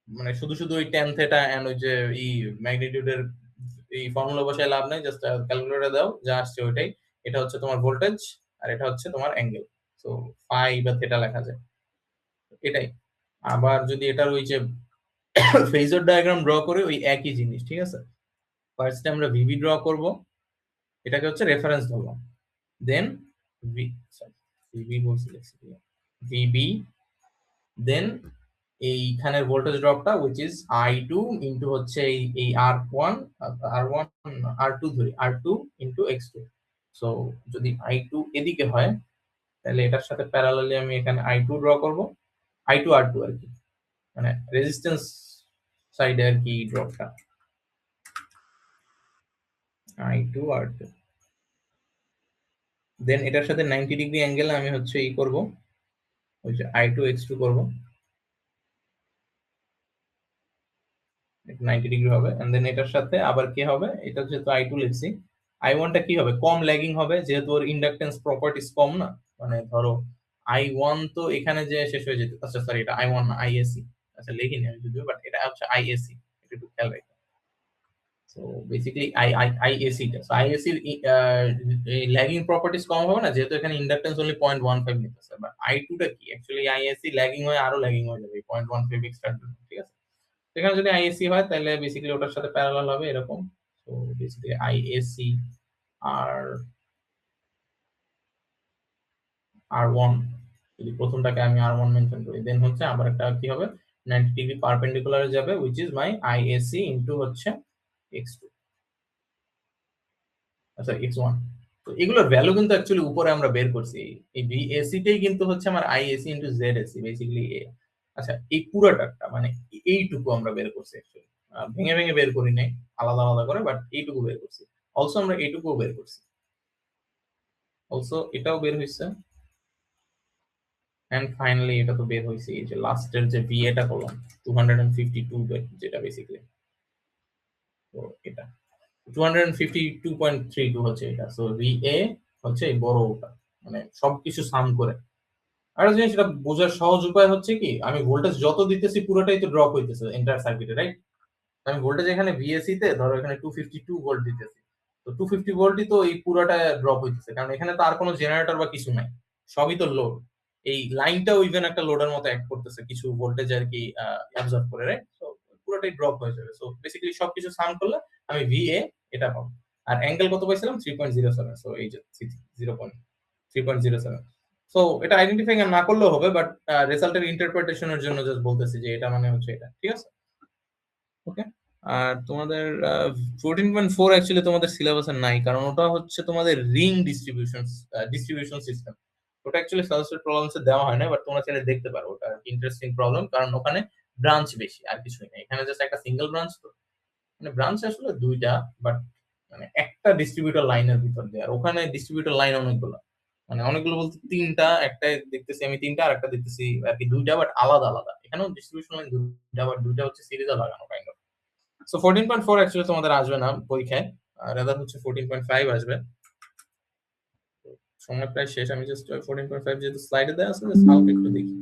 মানে শুধু শুধু ওই ট্যান থেটা এন্ড ওই যে ই ম্যাগনিটিউডের এই ফর্মুলা বসায় লাভ নাই, জাস্ট ক্যালকুলেটরে দাও যা আসছে ওইটাই। এটা হচ্ছে তোমার ভোল্টেজ আর এটা হচ্ছে তোমার অ্যাঙ্গেল। সো ফাই বা থেটা লেখা যায়, এটাই। আবার যদি এটার ওই যে ফেজর ডায়াগ্রাম ড্র করে, ওই একই জিনিস, ঠিক আছে। ফার্স্টে আমরা ভিবি ড্র করব, এটাকে হচ্ছে রেফারেন্স ধরলাম। দেন ভি ভিবি বলছি, ভিবি, দেন এইখানের ভোল্টেজ ড্রপটা উইচ ইজ I2 ইনটু হচ্ছে এই R1, R1 R2 ধরি, R2 ইনটু X2। সো যদি I2 এদিকে হয় তাহলে এটার সাথে প্যারালালি আমি এখানে I2 ড্র করব, I2 R2 আর কি, মানে রেজিস্ট্যান্স সাইডে আর কি ড্রপটা, I2 R2। দেন এটার সাথে 90 ডিগ্রি অ্যাঙ্গেল আমি হচ্ছে ই করব, ওই যে I2 X2 করব, 90 ডিগ্রি হবে। এন্ড দেন এটার সাথে আবার কি হবে, এটা যেহেতু I2 লিখছি, I1 টা কি হবে, কম ল্যাগিং হবে, যেহেতু ওর ইন্ডাকটেন্স প্রপার্টিজ কম না, মানে ধরো I1 তো এখানে যে শেষ হয়ে যেত, আচ্ছা সরি, এটা I1 না, IAC। আচ্ছা লিখিনি আমি যদিও, বাট এটা হচ্ছে IAC, এটা একটু খেয়াল রাখো। সো বেসিক্যালি IAC টা, সো IAC এর এই ল্যাগিং প্রপার্টিজ কম হবে না, যেহেতু এখানে ইন্ডাকটেন্স অনলি 0.15 নিতেছে। বাট I2 টা কি, অ্যাকচুয়ালি IAC ল্যাগিং হয়ে আরো ল্যাগিং হয়ে যাবে 0.15 এক্সট্রা, ঠিক আছে। এখানে যদি আইএসসি হয় তাহলে বেসিক্যালি ওটার সাথে প্যারালাল হবে এরকম। তো বেসিক্যালি আইএসসি আর R1, যদি প্রথমটাকে আমি R1 মেনশন করি, দেন হচ্ছে আবার একটা কি হবে, 90 ডিগ্রি পারপেন্ডিকুলারে যাবে, which is my IAC into হচ্ছে x2, আচ্ছা x1। তো এগুলোর ভ্যালু কিন্তু অ্যাকচুয়ালি উপরে আমরা বের করছি, এই VAC টাই কিন্তু হচ্ছে আমার IAC into ZAC বেসিক্যালি এ। আচ্ছা এই পুরোটা মানে এইটুকু আমরা বের করছি অ্যাকচুয়ালি, ভেঙে ভেঙে বের করি নাই আলাদা আলাদা করে, বাট এইটুকু বের করছি। অলসো আমরা এইটুকুও বের করছি, অলসো এটাও বের হইছে, এন্ড ফাইনালি এটা তো বের হইছে, এই যে লাস্টের যে VA টা করলাম 252 যেটা বেসিক্যালি, তো এটা 252.32 হচ্ছে এটা। সো VA হচ্ছে এই বড় ওটা, মানে সবকিছু সাম করে। আর জিনিস এটা বোঝার সহজ উপায় হচ্ছে কি, আমি ভোল্টেজ যত দিতেছি পুরোটাই তো ড্রপ হইতেছে এন্টায়ার সার্কিটে, রাইট? আমি ভোল্টেজ এখানে VAC তে ধরো এখানে 252 ভোল্ট দিতেছি, তো 250 ভোল্টই তো এই পুরোটা ড্রপ হইতেছে, কারণ এখানে তো আর কোনো জেনারেটর বা কিছু নাই, সবই তো লোড। এই লাইনটাও ইভেন একটা লোডের মতো অ্যাক্ট করতেছে, কিছু ভোল্টেজ আর কি অ্যাবজর্ব করে, রাইট? সো পুরোটাই ড্রপ হয়ে যাবে। সো বেসিক্যালি সবকিছু সাম করলে আমি VA এটা পাবো। আর অ্যাঙ্গেল কত পাইছিলাম? 3.07। সো এই যে 3.07। সো এটা আইডেন্টিফাই না করলেও হবে, বাট রেজাল্টের ইন্টারপ্রিটেশনের জন্য জাস্ট বলতেছি যে এটা মানে হচ্ছে এটা, ঠিক আছে? ওকে। আর তোমাদের 14.4 অ্যাকচুয়ালি তোমাদের সিলেবাসে নাই, কারণ ওটা হচ্ছে তোমাদের রিং ডিস্ট্রিবিউশন সিস্টেম। ওটা অ্যাকচুয়ালি সাবজেক্ট প্রবলেমসে দেওয়া হয় না, বাট তোমরা চাইলে দেখতে পারো, ওটা ইন্টারেস্টিং প্রবলেম, কারণ ওখানে ব্রাঞ্চ বেশি আর কিছুই না, এখানে জাস্ট একটা সিঙ্গেল ব্রাঞ্চ, তো মানে ব্রাঞ্চ আসলে দুইটা, বাট মানে একটা ডিস্ট্রিবিউটর লাইনের ভিতর দিয়ে, আর ওখানে ডিস্ট্রিবিউটর লাইন অনেকগুলো, মানে অনেকগুলো বলতে তিনটা, একটা দেখতেছি আমি তিনটা, আর একটা দেখতেছি আর কি দুইটা, বাট আলাদা আলাদা। এখানেও ডিস্ট্রিবিউশন লাইন দুইটা, বাট দুইটা হচ্ছে সিরিজে লাগানো কাইন্ড অফ। সো 14.4 অ্যাকচুয়ালি তোমাদের আসবে না পরীক্ষায়, আর রাদার হচ্ছে 14.5 আসবে। সময় প্রায় শেষ, আমি জাস্ট 14.5 যেহেতু স্লাইডে দেওয়া আছে, জাস্ট হালকা একটু দেখি।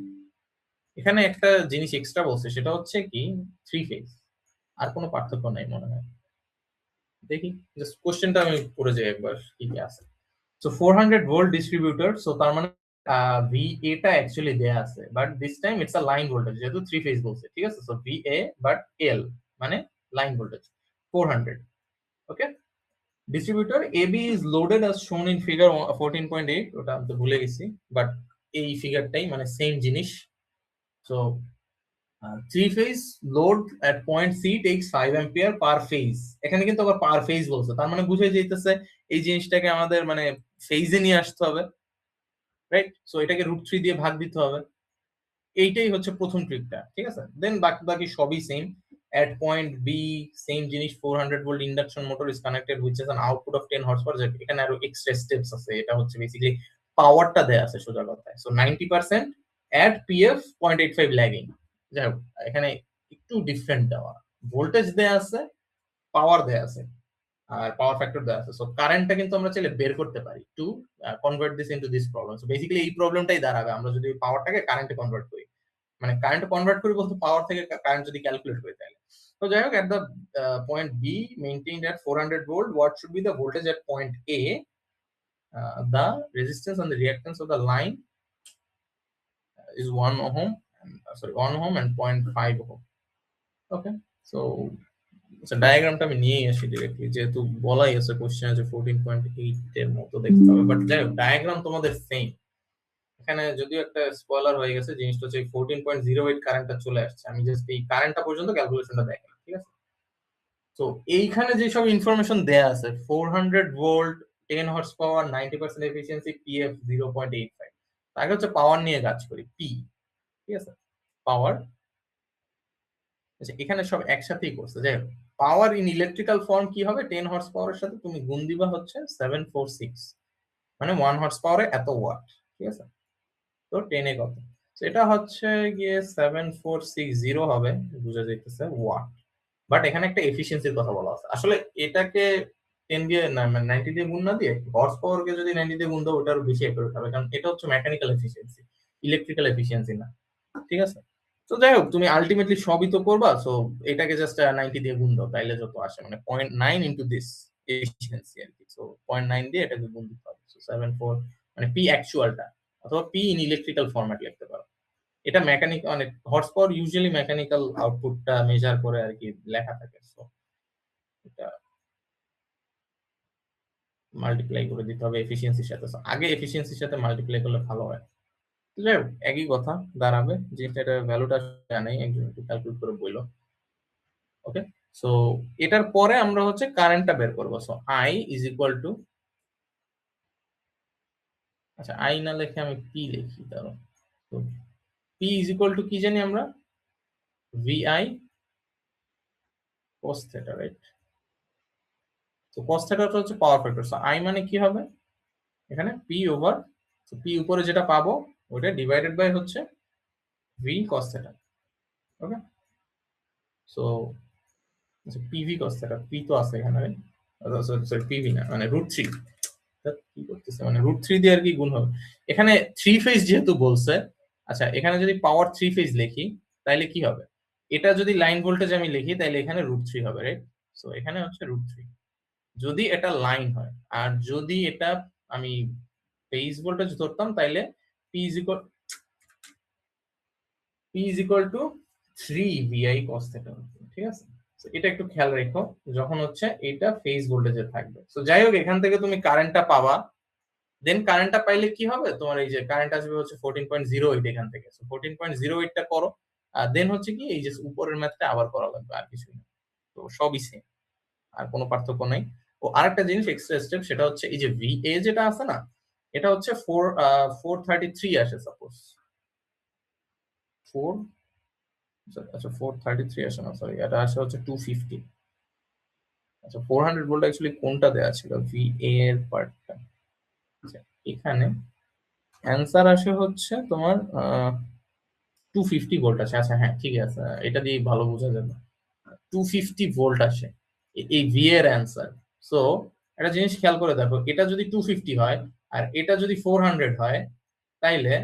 এখানে একটা জিনিস এক্সট্রা বলছে, সেটা হচ্ছে কি 3 ফেজ, আর কোনো পার্থক্য নাই মনে হয়। দেখি জাস্ট কোশ্চেনটা আমি পড়ে যাই একবার কি কি আছে। সো 400 ভোল্ট ডিস্ট্রিবিউটর, সো তার মানে VA টা অ্যাকচুয়ালি দেয়া আছে, but this time it's a line voltage, যেহেতু 3 ফেজ বলছে, ঠিক আছে? সো VA বাট L মানে line voltage 400। Okay, distributor AB is loaded as shown in figure 14.8, ওটা আমি তো ভুলে গেছি, বাট এই ফিগারটাই মানে সেম জিনিস। So 3 phase load at point C takes 5 ampere per phase, এখানে কিন্তু আবার পার ফেজ বলছে, তার মানে বুঝে যাইতেছে এই জিনিসটাকে আমাদের মানে ফেজে নিয়ে আসতে হবে, রাইট? সো এটাকে √3 দিয়ে ভাগ দিতে হবে, এইটাই হচ্ছে প্রথম ট্রিকটা, ঠিক আছে? দেন বাকি বাকি সবই same. at point B same জিনিস, 400 volt induction motor is connected which is an output of 10 horse power. এখানে আরো এক্সট্রা স্টেপস আছে, এটা হচ্ছে বেসিক্যালি পাওয়ারটা দেয়া আছে সোজা কথায়। So 90% at PF 0.85 lagging. যাই হোক, এখানে একটু ডিফারেন্ট দেওয়া, ভোল্টেজ দেয়া আছে, পাওয়ার দেয়া আছে, আর পাওয়ার ফ্যাক্টর দেওয়া আছে। সো কারেন্টটা কিন্তু আমরা চাইলে বের করতে পারি to convert this into this problem. So basically এই প্রবলেমটাই দাঁড়াবে আমরা যদি পাওয়ারটাকে কারেন্টে কনভার্ট করি, মানে কারেন্ট কনভার্ট করি বলতে পাওয়ার থেকে কারেন্ট যদি ক্যালকুলেট করি তাহলে। তো যাই হোক, at the point B maintained at 400 volt, what should be the voltage at point A? The resistance and the reactance of the line is 1 ohm, and, 1 ohm and 0.5 ohm. Okay, so আচ্ছা ডায়াগ্রামটা আমি নিয়ে আসি directly, যেহেতু বলাই আছে কোশ্চেনে যে 14.8 এর মতো দেখতে হবে, বাট যাই হোক ডায়াগ্রাম তোমাদের সেম। এখানে যদিও একটা স্পয়লার হয়ে গেছে, জিনিসটা হচ্ছে 14.08 কারেন্টটা চলে আসছে, আমি জাস্ট এই কারেন্টটা পর্যন্ত ক্যালকুলেশনটা দেখাই, ঠিক আছে? তো এইখানে যে সব ইনফরমেশন দেয়া আছে, 400 volt 10 horse power 90% efficiency PF 0.85, আগে হচ্ছে পাওয়ার নিয়ে কাজ করি, P, ঠিক আছে? পাওয়ার, আচ্ছা এখানে সব একসাথেই করছে। যাই হোক, পাওয়ার ইন ইলেকট্রিক্যাল ফর্ম কি হবে, 10 হর্স পাওয়ারের সাথে তুমি গুণ দিবা হচ্ছে 746, মানে 1 হর্স পাওয়ারে এত ওয়াট, ঠিক আছে? তো 10 এ কত, সেটা হচ্ছে গিয়ে 7460 হবে, বোঝা যাইতেছে ওয়াট। বাট এখানে একটা এফিসিয়েন্সির কথা বলা আছে, আসলে এটাকে 10 দিয়ে না, মানে 90 দিয়ে গুণ না দিয়ে হর্স পাওয়ারকে যদি 90 দিয়ে গুণ দাও ওটা আরো বেশি অ্যাকুরেট হবে, কারণ এটা হচ্ছে মেকানিক্যাল এফিসিয়েন্সি, ইলেকট্রিক্যাল এফিসিয়েন্সি না, ঠিক আছে? তো যাই হোক, তুমি আলটিমেটলি সবই তো করবা, সো এটাকে জাস্ট 90 দিয়ে গুণ দাও, তাইলে যত আসে, মানে 0.9 ইনটু দিস এফিসিয়েন্সি আর কি। সো 0.9 দিয়ে এটাকে গুণ দিতে হবে, সো 74, মানে পি অ্যাকচুয়ালটা, অথবা পি ইন ইলেকট্রিক্যাল ফরম্যাট লিখতে পারো। এটা মেকানিক, মানে হর্স পাওয়ার ইউজুয়ালি মেকানিক্যাল আউটপুটটা মেজার করে আর কি লেখা থাকে, সো এটা মাল্টিপ্লাই করে দিতে হবে এফিসিয়েন্সির সাথে। So, আগে এফিসিয়েন্সির সাথে মাল্টিপ্লাই করলে ভালো হয়। যাই হোক, একই কথা দাঁড়াবে, যেটা এটা ভ্যালুটা জানাই, একজন একটু ক্যালকুলেট করে বললো। ওকে, সো এটার পরে আমরা হচ্ছে কারেন্টটা বের করবো। So I is equal two, আচ্ছা আই না লিখে আমি পি লিখি, ধরো তো পি ইজ ইকুয়াল টু কি জানি আমরা, ভিআই cos থিটা, রাইট? তো cos থিটাটা হচ্ছে পাওয়ার ফ্যাক্টর। সো আই মানে কি হবে এখানে, পি ওভার, পি উপরে যেটা পাবো ওটা ডিভাইডেড বাই হচ্ছে V cos theta. Okay, so PV cos theta, P তো আছে এখানে, সরি পিভি না, মানে √3, কি করতেছে মানে √3 দিয়ে আর কি গুণ হবে এখানে, থ্রি ফেজ যেহেতু বলছে। আচ্ছা এখানে যদি পাওয়ার থ্রি ফেজ লিখি তাইলে কি হবে, এটা যদি লাইন ভোল্টেজ আমি লিখি তাইলে এখানে √3 হবে, রাইট? সো এখানে হচ্ছে √3 যদি এটা লাইন হয়। আর যদি এটা আমি ফেজ ভোল্টেজ ধরতাম তাইলে P is equal two 3 VI cos theta, ঠিক আছে? So, এটা একটু খেয়াল রেখো যখন হচ্ছে এটা ফেজ ভোল্টেজে থাকবে। তো যাই হোক, এখান থেকে তুমি কারেন্টটা পাবা। দেন কারেন্টটা পাইলে কি হবে, তোমার এই যে কারেন্ট আসবে হচ্ছে 14.08 এখান থেকে। সো 14.08টা করো, আর দেন হচ্ছে কি এই যে উপরের ম্যাথটা আবার করা লাগবে, আর কিছুই না। তো সবই সেম, আর কোনো পার্থক্য নাই। ও আরেকটা জিনিস এক্সট্রা স্টেপ, সেটা হচ্ছে এই যে VA যেটা আছে না, এটা হচ্ছে 433 আসে সাপোজ, 4, আচ্ছা 433 আসে না, সরি এটা আসে হচ্ছে 250। আচ্ছা 400 ভোল্ট অ্যাকচুয়ালি কোনটা দেওয়া ছিল, VA এর পার্টটা। আচ্ছা এখানে অ্যান্সার আসে হচ্ছে তোমার 250 ভোল্ট আসে। আচ্ছা হ্যাঁ ঠিক আছে, এটা দিয়ে ভালো বোঝা যাবে, 250 ভোল্ট আসে এই ভি এর অ্যান্সার। সো একটা জিনিস খেয়াল করে দেখো, এটা যদি 250 হয় আর এটা যদি 400 হয়, তাইলে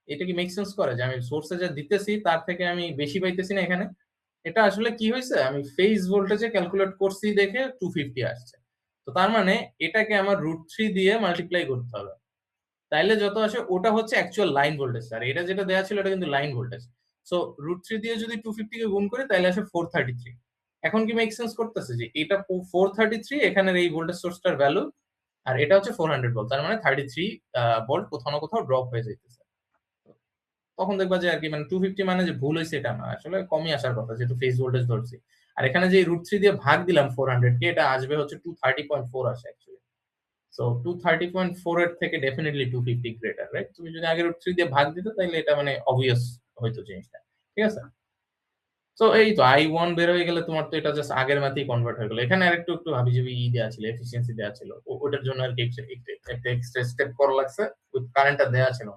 এটা কি মেক সেন্স করে যে আমি সোর্সে যা দিতেছি তার থেকে আমি বেশি পাইতেছি না এখানে? এটা আসলে কি হয়েছে, আমি ফেজ ভোল্টেজে ক্যালকুলেট করছি দেখে 250 আসছে। তো তার মানে এটাকে আমার √3 দিয়ে মাল্টিপ্লাই করতে হবে, তাইলে যত আসে ওটা হচ্ছে অ্যাকচুয়াল লাইন ভোল্টেজ। আর এটা যেটা দেওয়া ছিল এটা কিন্তু লাইন ভোল্টেজ। সো √3 দিয়ে যদি 250 কে গুণ করি তাহলে আসে 433। এখন কি মেক সেন্স করতেছে যে এটা 433 এখানের এই ভোল্টেজ সোর্সটার ভ্যালু, আর এটা হচ্ছে 400 ভোল্ট, তার মানে 33 ভোল্ট কোথাও না কোথাও ড্রপ হয়ে যাইতেছে। তখন দেখবা যে আর কি মানে 250 মানে যে ভুল হয়েছে এটা না, আসলে কমই আসার কথা যেহেতু ফেজ ভোল্টেজ ধরছি। আর এখানে যে √3 দিয়ে ভাগ দিলাম 400 কে, এটা আসবে হচ্ছে 230.4 আসে অ্যাকচুয়ালি। সো 230.4 এর থেকে ডেফিনেটলি 250 গ্রেটার, রাইট? তুমি যদি আগে √3 দিয়ে ভাগ দিতে তাহলে এটা মানে অবভিয়াস হইতো জিনিসটা, ঠিক আছে? তো এই তো I1 বের হয়ে গেলে তোমার তো এটা জাস্ট আগের ম্যাথেই কনভার্ট হয়ে গেল। এখানে আরেকটু একটু হাবিজাবি দেওয়া ছিল, এফিসিয়েন্সি দেওয়া ছিল, ওটার জন্য আর কি একটা এক্সট্রা স্টেপ করা লাগছে, ওই কারেন্টটা দেওয়া ছিল।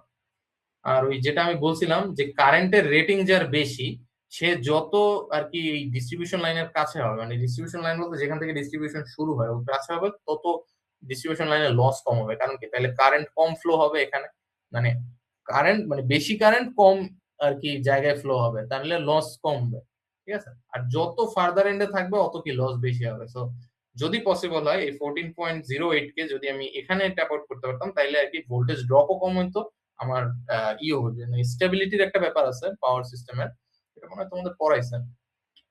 আর ওই যেটা আমি বলছিলাম যে কারেন্টের রেটিং যার বেশি, সে যত আর কি এই ডিস্ট্রিবিউশন লাইনের কাছে হবে, মানে ডিস্ট্রিবিউশন লাইন বলতে যেখান থেকে ডিস্ট্রিবিউশন শুরু হয় ওর কাছে হবে, তত ডিস্ট্রিবিউশন লাইনের লস কম হবে। কারণ কি, তাহলে কারেন্ট কম ফ্লো হবে এখানে, মানে কারেন্ট মানে বেশি কারেন্ট কম আর কি জায়গায় ফ্লো হবে, তাহলে লস কমবে, ঠিক আছে? আর যত ফার্দার এন্ডে থাকবে অত কি লস বেশি হবে। সো যদি পসিবল হয় এই 14.08 কে যদি আমি এখানে ট্যাপ আউট করতে পারতাম তাইলে আর কি ভোল্টেজ ড্রপও কম হতো, আমার ইও হচ্ছে স্টেবিলিটির একটা ব্যাপার আছে পাওয়ার সিস্টেমের, এটা মনে হয় তোমাদের পড়াইছেন।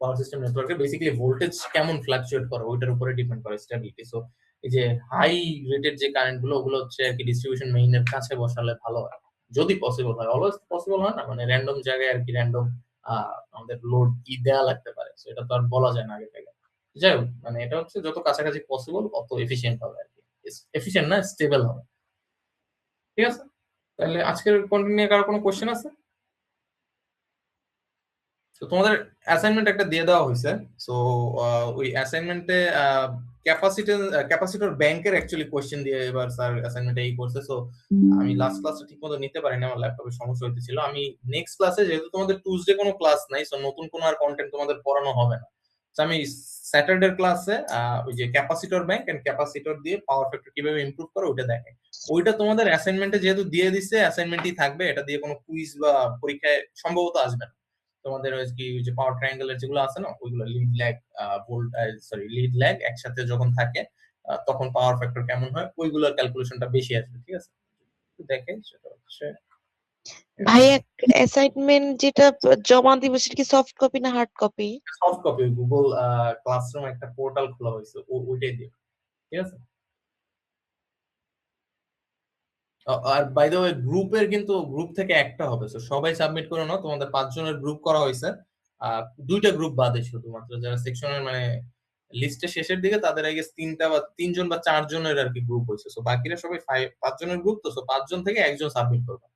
পাওয়ার সিস্টেম নেটওয়ার্কে বেসিক্যালি ভোল্টেজ কেমন ফ্লাকচুয়েট করে ওইটার উপরে ডিপেন্ড করে স্টেবিলিটি। সো এই যে হাই রেটেড যে কারেন্ট গুলো ওগুলো হচ্ছে আর কি ডিস্ট্রিবিউশন মেইনের কাছে বসালে ভালো হয়, যদি পসিবল হয়। অলওয়েজ পসিবল হয় না, মানে র্যান্ডম জায়গায় আর কি র্যান্ডম আমাদের লোড দেয়া লাগতে পারে, তো এটা তো আর বলা যায় না আগে থেকে। যাই হোক, মানে এটা হচ্ছে যত কাছাকাছি পসিবল অত এফিশিয়েন্ট হবে আর কি, এফিশিয়েন্ট না স্টেবল হবে, ঠিক আছে? তাহলে আজকের কন্টেন্ট নিয়ে কারো কোনো কোশ্চেন আছে? তো তোমাদের অ্যাসাইনমেন্ট একটা দিয়ে দেওয়া হয়েছে। সো ওই অ্যাসাইনমেন্টে ক্যাপাসিটর ব্যাংকের অ্যাকচুয়ালি কোশ্চেন দিয়ে এবার স্যার অ্যাসাইনমেন্ট এই করছে। সো আমি লাস্ট ক্লাসটা ঠিক মতো নিতে পারিনি, আমার ল্যাপটপে সমস্যা হইতেছিল। আমি নেক্সট ক্লাসে, যেহেতু তোমাদের টুইসডে কোনো ক্লাস নাই, সো নতুন কোনো আর কন্টেন্ট তোমাদের পড়ানো হবে না। তো আমি স্যাটারডে ক্লাসে ওই যে ক্যাপাসিটর ব্যাংক এন্ড ক্যাপাসিটর দিয়ে পাওয়ার ফ্যাক্টর কিভাবে ইমপ্রুভ করে ওইটা দেখে। ওইটা তোমাদের অ্যাসাইনমেন্টে যেহেতু দিয়ে দিচ্ছে, অ্যাসাইনমেন্টই থাকবে, এটা দিয়ে কোনো কুইজ বা পরীক্ষায় সম্ভবত আসবে না। তোমাদের ওই কি ওই যে পাওয়ার ট্রায়াঙ্গেলের যেগুলো আছে না, ওইগুলো lead lag volt, sorry lead lag একসাথে যখন থাকে তখন পাওয়ার ফ্যাক্টর কেমন হয়, ওইগুলোর ক্যালকুলেশনটা বেশি আসবে, ঠিক আছে? দেখে সেটা হচ্ছে ভাই, অ্যাসাইনমেন্ট যেটা জমা দিব সেটা কি সফট কপি না hard copy? Soft copy, Google classroom একটা পোর্টাল খোলা হয়েছে, ওইটাই দিও, ঠিক আছে? আর বাই দ্য ওয়ে গ্রুপের কিন্তু গ্রুপ থেকে একটা হবে, তো সবাই সাবমিট করে নাও, তোমাদের 5 জনের গ্রুপ করা হয়েছে। দুইটা গ্রুপ বাদে শুধুমাত্র যারা সেকশনের মানে লিস্টের শেষের দিকে তাদের আগে 3জন বা 4জনের আর কি গ্রুপ হয়েছে, তো বাকিরা সবাই 5 জনের গ্রুপ, তো 5জন থেকে একজন সাবমিট করবে,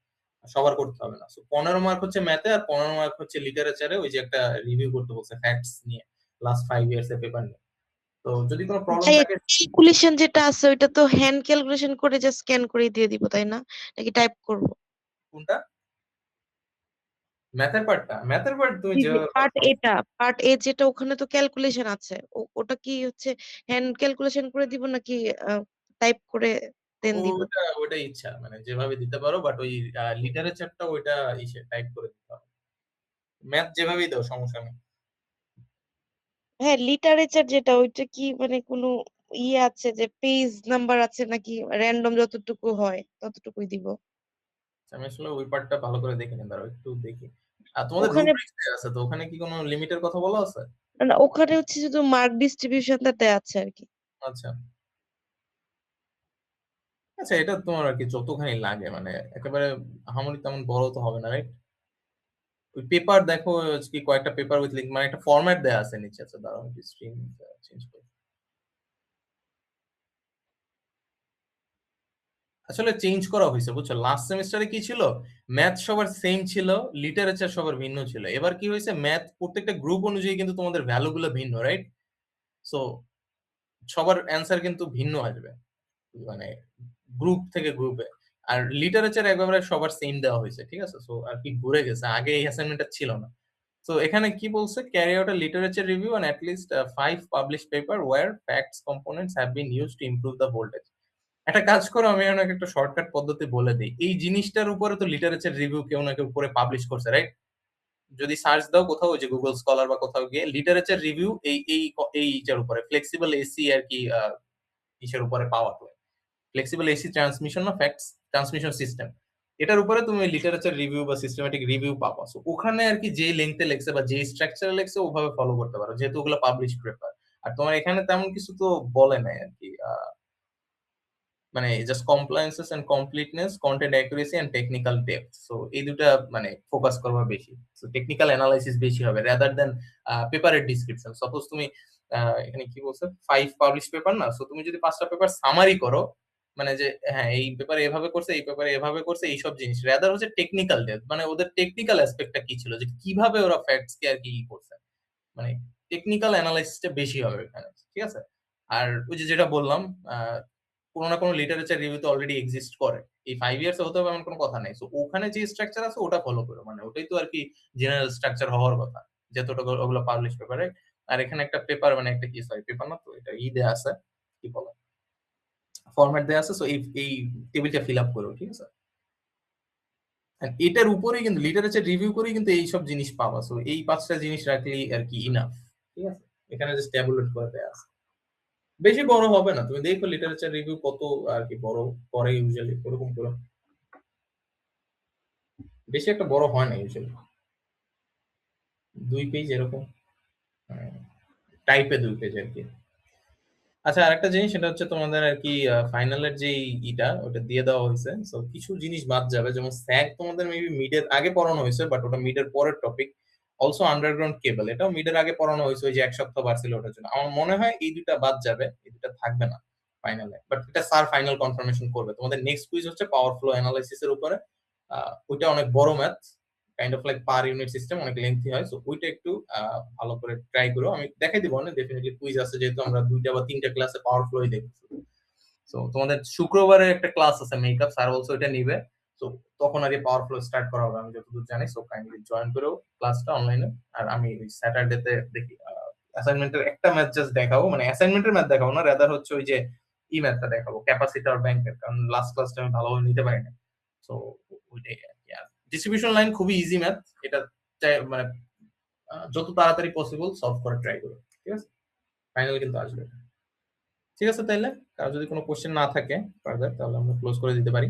সবার করতে হবে না। তো 15 মার্ক হচ্ছে ম্যাথে, আর 15 মার্ক হচ্ছে লিটারেচারে, ওই যে একটা রিভিউ করতে বলছে ফ্যাক্টস নিয়ে, লাস্ট 5 ইয়ার্স এর পেপার নিয়ে। তো যদি কোনো প্রবলেম ভাইয়া থাকে, ক্যালকুলেশন যেটা আছে ওইটা তো হ্যান্ড ক্যালকুলেশন করে জাস্ট স্ক্যান করে দিয়ে দিব তাই না, নাকি টাইপ করব? কোনটা ম্যাথের পার্ট তুমি জি জি, যেভাবে পার্ট এটা, পার্ট এ যেটা ওখানে তো ক্যালকুলেশন আছে, ওটা কি হচ্ছে হ্যান্ড ক্যালকুলেশন করে দিব নাকি টাইপ করে দেন দিব? ওটা ওটা ইচ্ছা, মানে যেভাবে দিতে পারো, বাট ওই লিটারেচারটা ওইটা ইসে টাইপ করে দিতে হবে। ম্যাথ যেভাবেই দাও সমস্যা নেই। হ্যাঁ, লিটারেচার যেটা ওইটা কি মানে কোনো ইয়ে আছে যে পেজ নাম্বার আছে, নাকি র্যান্ডম যতটুকু হয় ততটুকুই দিব? আমি আসলে ওই পার্টটা ভালো করে দেখিনি, দাঁড়াও একটু দেখি। আর তোমাদের ওখানে রুব্রিক্স আছে, তো ওখানে কি কোনো লিমিটের কথা বলা আছে? না, ওখানে হচ্ছে শুধু মার্ক ডিস্ট্রিবিউশনটা দেয়া আছে আর কি। আচ্ছা আচ্ছা, এটা তোমার আর কি যতখানি লাগে, মানে একেবারে আহামরি তেমন বড় তো হবে না, রাইট? ওই পেপার দেখো, কি কয়েকটা পেপার উইথ লিঙ্ক, মানে একটা ফরম্যাট দেয়া আছে নিচে। আচ্ছা দাঁড়াও, স্ক্রিন চেঞ্জ করি। আসলে চেঞ্জ করা হয়েছে, বুঝছো? লাস্ট সেমিস্টারে কি ছিল, ম্যাথ সবার সেম ছিল, লিটারেচার সবার ভিন্ন ছিল। এবার কি হয়েছে, ম্যাথ প্রত্যেকটা গ্রুপ অনুযায়ী কিন্তু তোমাদের ভ্যালু গুলো ভিন্ন, রাইট? সো সবার অ্যান্সার কিন্তু ভিন্ন আসবে, মানে গ্রুপ থেকে গ্রুপে। আর লিটারেচার একেবারে সবার সেম দেওয়া হয়েছে, ঠিক আছে? সো আর কি ঘুরে গেছে, আগে এই অ্যাসাইনমেন্টটা ছিল না। তো এখানে কি বলছে, carry out a literature review on at least 5 publish paper where facts components have been used to improve the voltage. একটা কাজ করো, আমি অনেক একটা শর্টকাট পদ্ধতি বলে দিই। এই জিনিসটার উপরে তো লিটারেচার রিভিউ কেউ না কেউ করে পাবলিশ করছে, রাইট? যদি সার্চ দাও কোথাও, ওই যে গুগল স্কলার বা কোথাও গিয়ে লিটারেচার রিভিউ এইটার উপরে ফ্লেক্সিবল এসি আর কি ইসের উপরে পাওয়া যায়। ফ্লেক্সিবল এসি ট্রান্সমিশন না ফ্যাক্টস ট্রান্সমিশন সিস্টেম, এটার উপরে তুমি লিটারেচার রিভিউ বা সিস্টেমেটিক রিভিউ পাবা। সো ওখানে আর কি যে লেংথে লেখছে বা যে স্ট্রাকচারে লেখছে ওভাবে ফলো করতে পারো, যেহেতু ওগুলো পাবলিশ পেপার। আর তোমার এখানে তেমন কিছু তো বলে নাই আর কি, মানে just compliances and completeness, content accuracy and technical depth. So এই দুটা মানে ফোকাস করবা বেশি। সো টেকনিক্যাল অ্যানালাইসিস বেশি হবে রাদার দেন পেপারের ডিসক্রিপশন। সাপোজ তুমি এখানে কি বলছো, 5 পাবলিশ পেপার না, সো তুমি যদি 5টা পেপার সামারি করো, মানে যে হ্যাঁ এই পেপারে এভাবে করছে, এই পেপারে এভাবে করছে, এইসব জিনিস রাদার হচ্ছে টেকনিক্যাল ডেপথ, মানে ওদের টেকনিক্যাল অ্যাসপেক্টটা কি ছিল, যে কিভাবে ওরা ফ্যাক্টস কে আর কি করছে, মানে টেকনিক্যাল অ্যানালাইসিসটা বেশি হবে এখানে, ঠিক আছে? আর ওই যে যেটা বললাম, কোনো না কোনো লিটারেচার রিভিউ তো অলরেডি এক্সিস্ট করে, এই 5 ইয়ার্স হতে হবে এমন কোনো কথা নাই। সো ওখানে যে স্ট্রাকচার আছে ওটা ফলো করো, মানে ওটাই তো আর কি জেনারেল স্ট্রাকচার হওয়ার কথা, যতটুকু ওগুলো পাবলিশ পেপারে। আর এখানে একটা পেপার, মানে একটা কি, সরি পেপার না তো, এটা দেয়া আছে, কি বলে, ফরম্যাট দেয়া আছে। সো এই টেবিলটা ফিল আপ করো, ঠিক আছে? And এটার উপরেই কিন্তু লিটারেচার রিভিউ করেই কিন্তু এইসব জিনিস পাবা। সো এই 5টা জিনিস রাখলেই আর কি ইনাফ, ঠিক আছে? এখানে জাস্ট ট্যাবুলেট করে দেয়া আছে, বেশি বড় হবে না। তুমি দেখো লিটারেচার রিভিউ কত আর কি বড় করে ইউজুয়ালি, ওরকম করে বেশি একটা বড় হয় না ইউজুয়ালি, 2 পেজ এরকম, টাইপে 2 পেজ আর কি। আচ্ছা, আরেকটা জিনিস, সেটা হচ্ছে তোমাদের আর কি ফাইনালের যে ইটা ওটা দিয়ে দেওয়া হয়েছে। সো কিছু জিনিস বাদ যাবে, যেমন স্যাগ তোমাদের মেবি মিডের আগে পড়ানো হয়েছে, বাট ওটা মিডের পরের টপিক। অলসো আন্ডারগ্রাউন্ড কেবল, এটাও মিডের আগে পড়ানো হয়েছে, ওই যে 1 সপ্তাহ বার ছিল ওটার জন্য। আমার মনে হয় এই দুটা বাদ যাবে, এই দুটা থাকবে না ফাইনালে, বাট এটা স্যার ফাইনাল কনফার্মেশন করবে। তোমাদের নেক্সট কুইজ হচ্ছে পাওয়ার ফ্লো অ্যানালাইসিস এর উপরে। ওইটা অনেক বড় math, kind of like per unit system, অনেক লেন্থি হয়। সো ওইটা একটু ভালো করে ট্রাই করো, আমি দেখাই দিব না, ডেফিনেটলি কুইজ আছে, যেহেতু আমরা 2টা বা 3টা ক্লাসে পাওয়ার ফ্লোই দেখছি। সো তোমাদের শুক্রবারে একটা ক্লাস আছে মেকআপ, স্যার বলছে ওইটা নিবে। সো তখন আর কি পাওয়ার ফ্লো স্টার্ট করা হবে, আমি যতদূর জানি। সো কাইন্ডলি জয়েন করো ক্লাসটা অনলাইনে। আর আমি ওই স্যাটারডেতে দেখি অ্যাসাইনমেন্টের একটা ম্যাথ জাস্ট দেখাবো, মানে অ্যাসাইনমেন্টের ম্যাথ দেখাবো না, রাদার হচ্ছে ওই যে ম্যাথটা দেখাবো, ক্যাপাসিটর ব্যাংকের, কারণ লাস্ট ক্লাসটা আমি ভালোভাবে নিতে পারি না। সো ওইটাই আর কি। আর ডিস্ট্রিবিউশন লাইন খুবই ইজি ম্যাথ, এটা মানে যত তাড়াতাড়ি পসিবল সলভ করার ট্রাই করো, ঠিক আছে? ফাইনাল কিন্তু আসবে। ঠিক আছে, তাইলে কারো যদি কোনো কোশ্চেন না থাকে ফার্দার, তাহলে আমরা ক্লোজ করে দিতে পারি।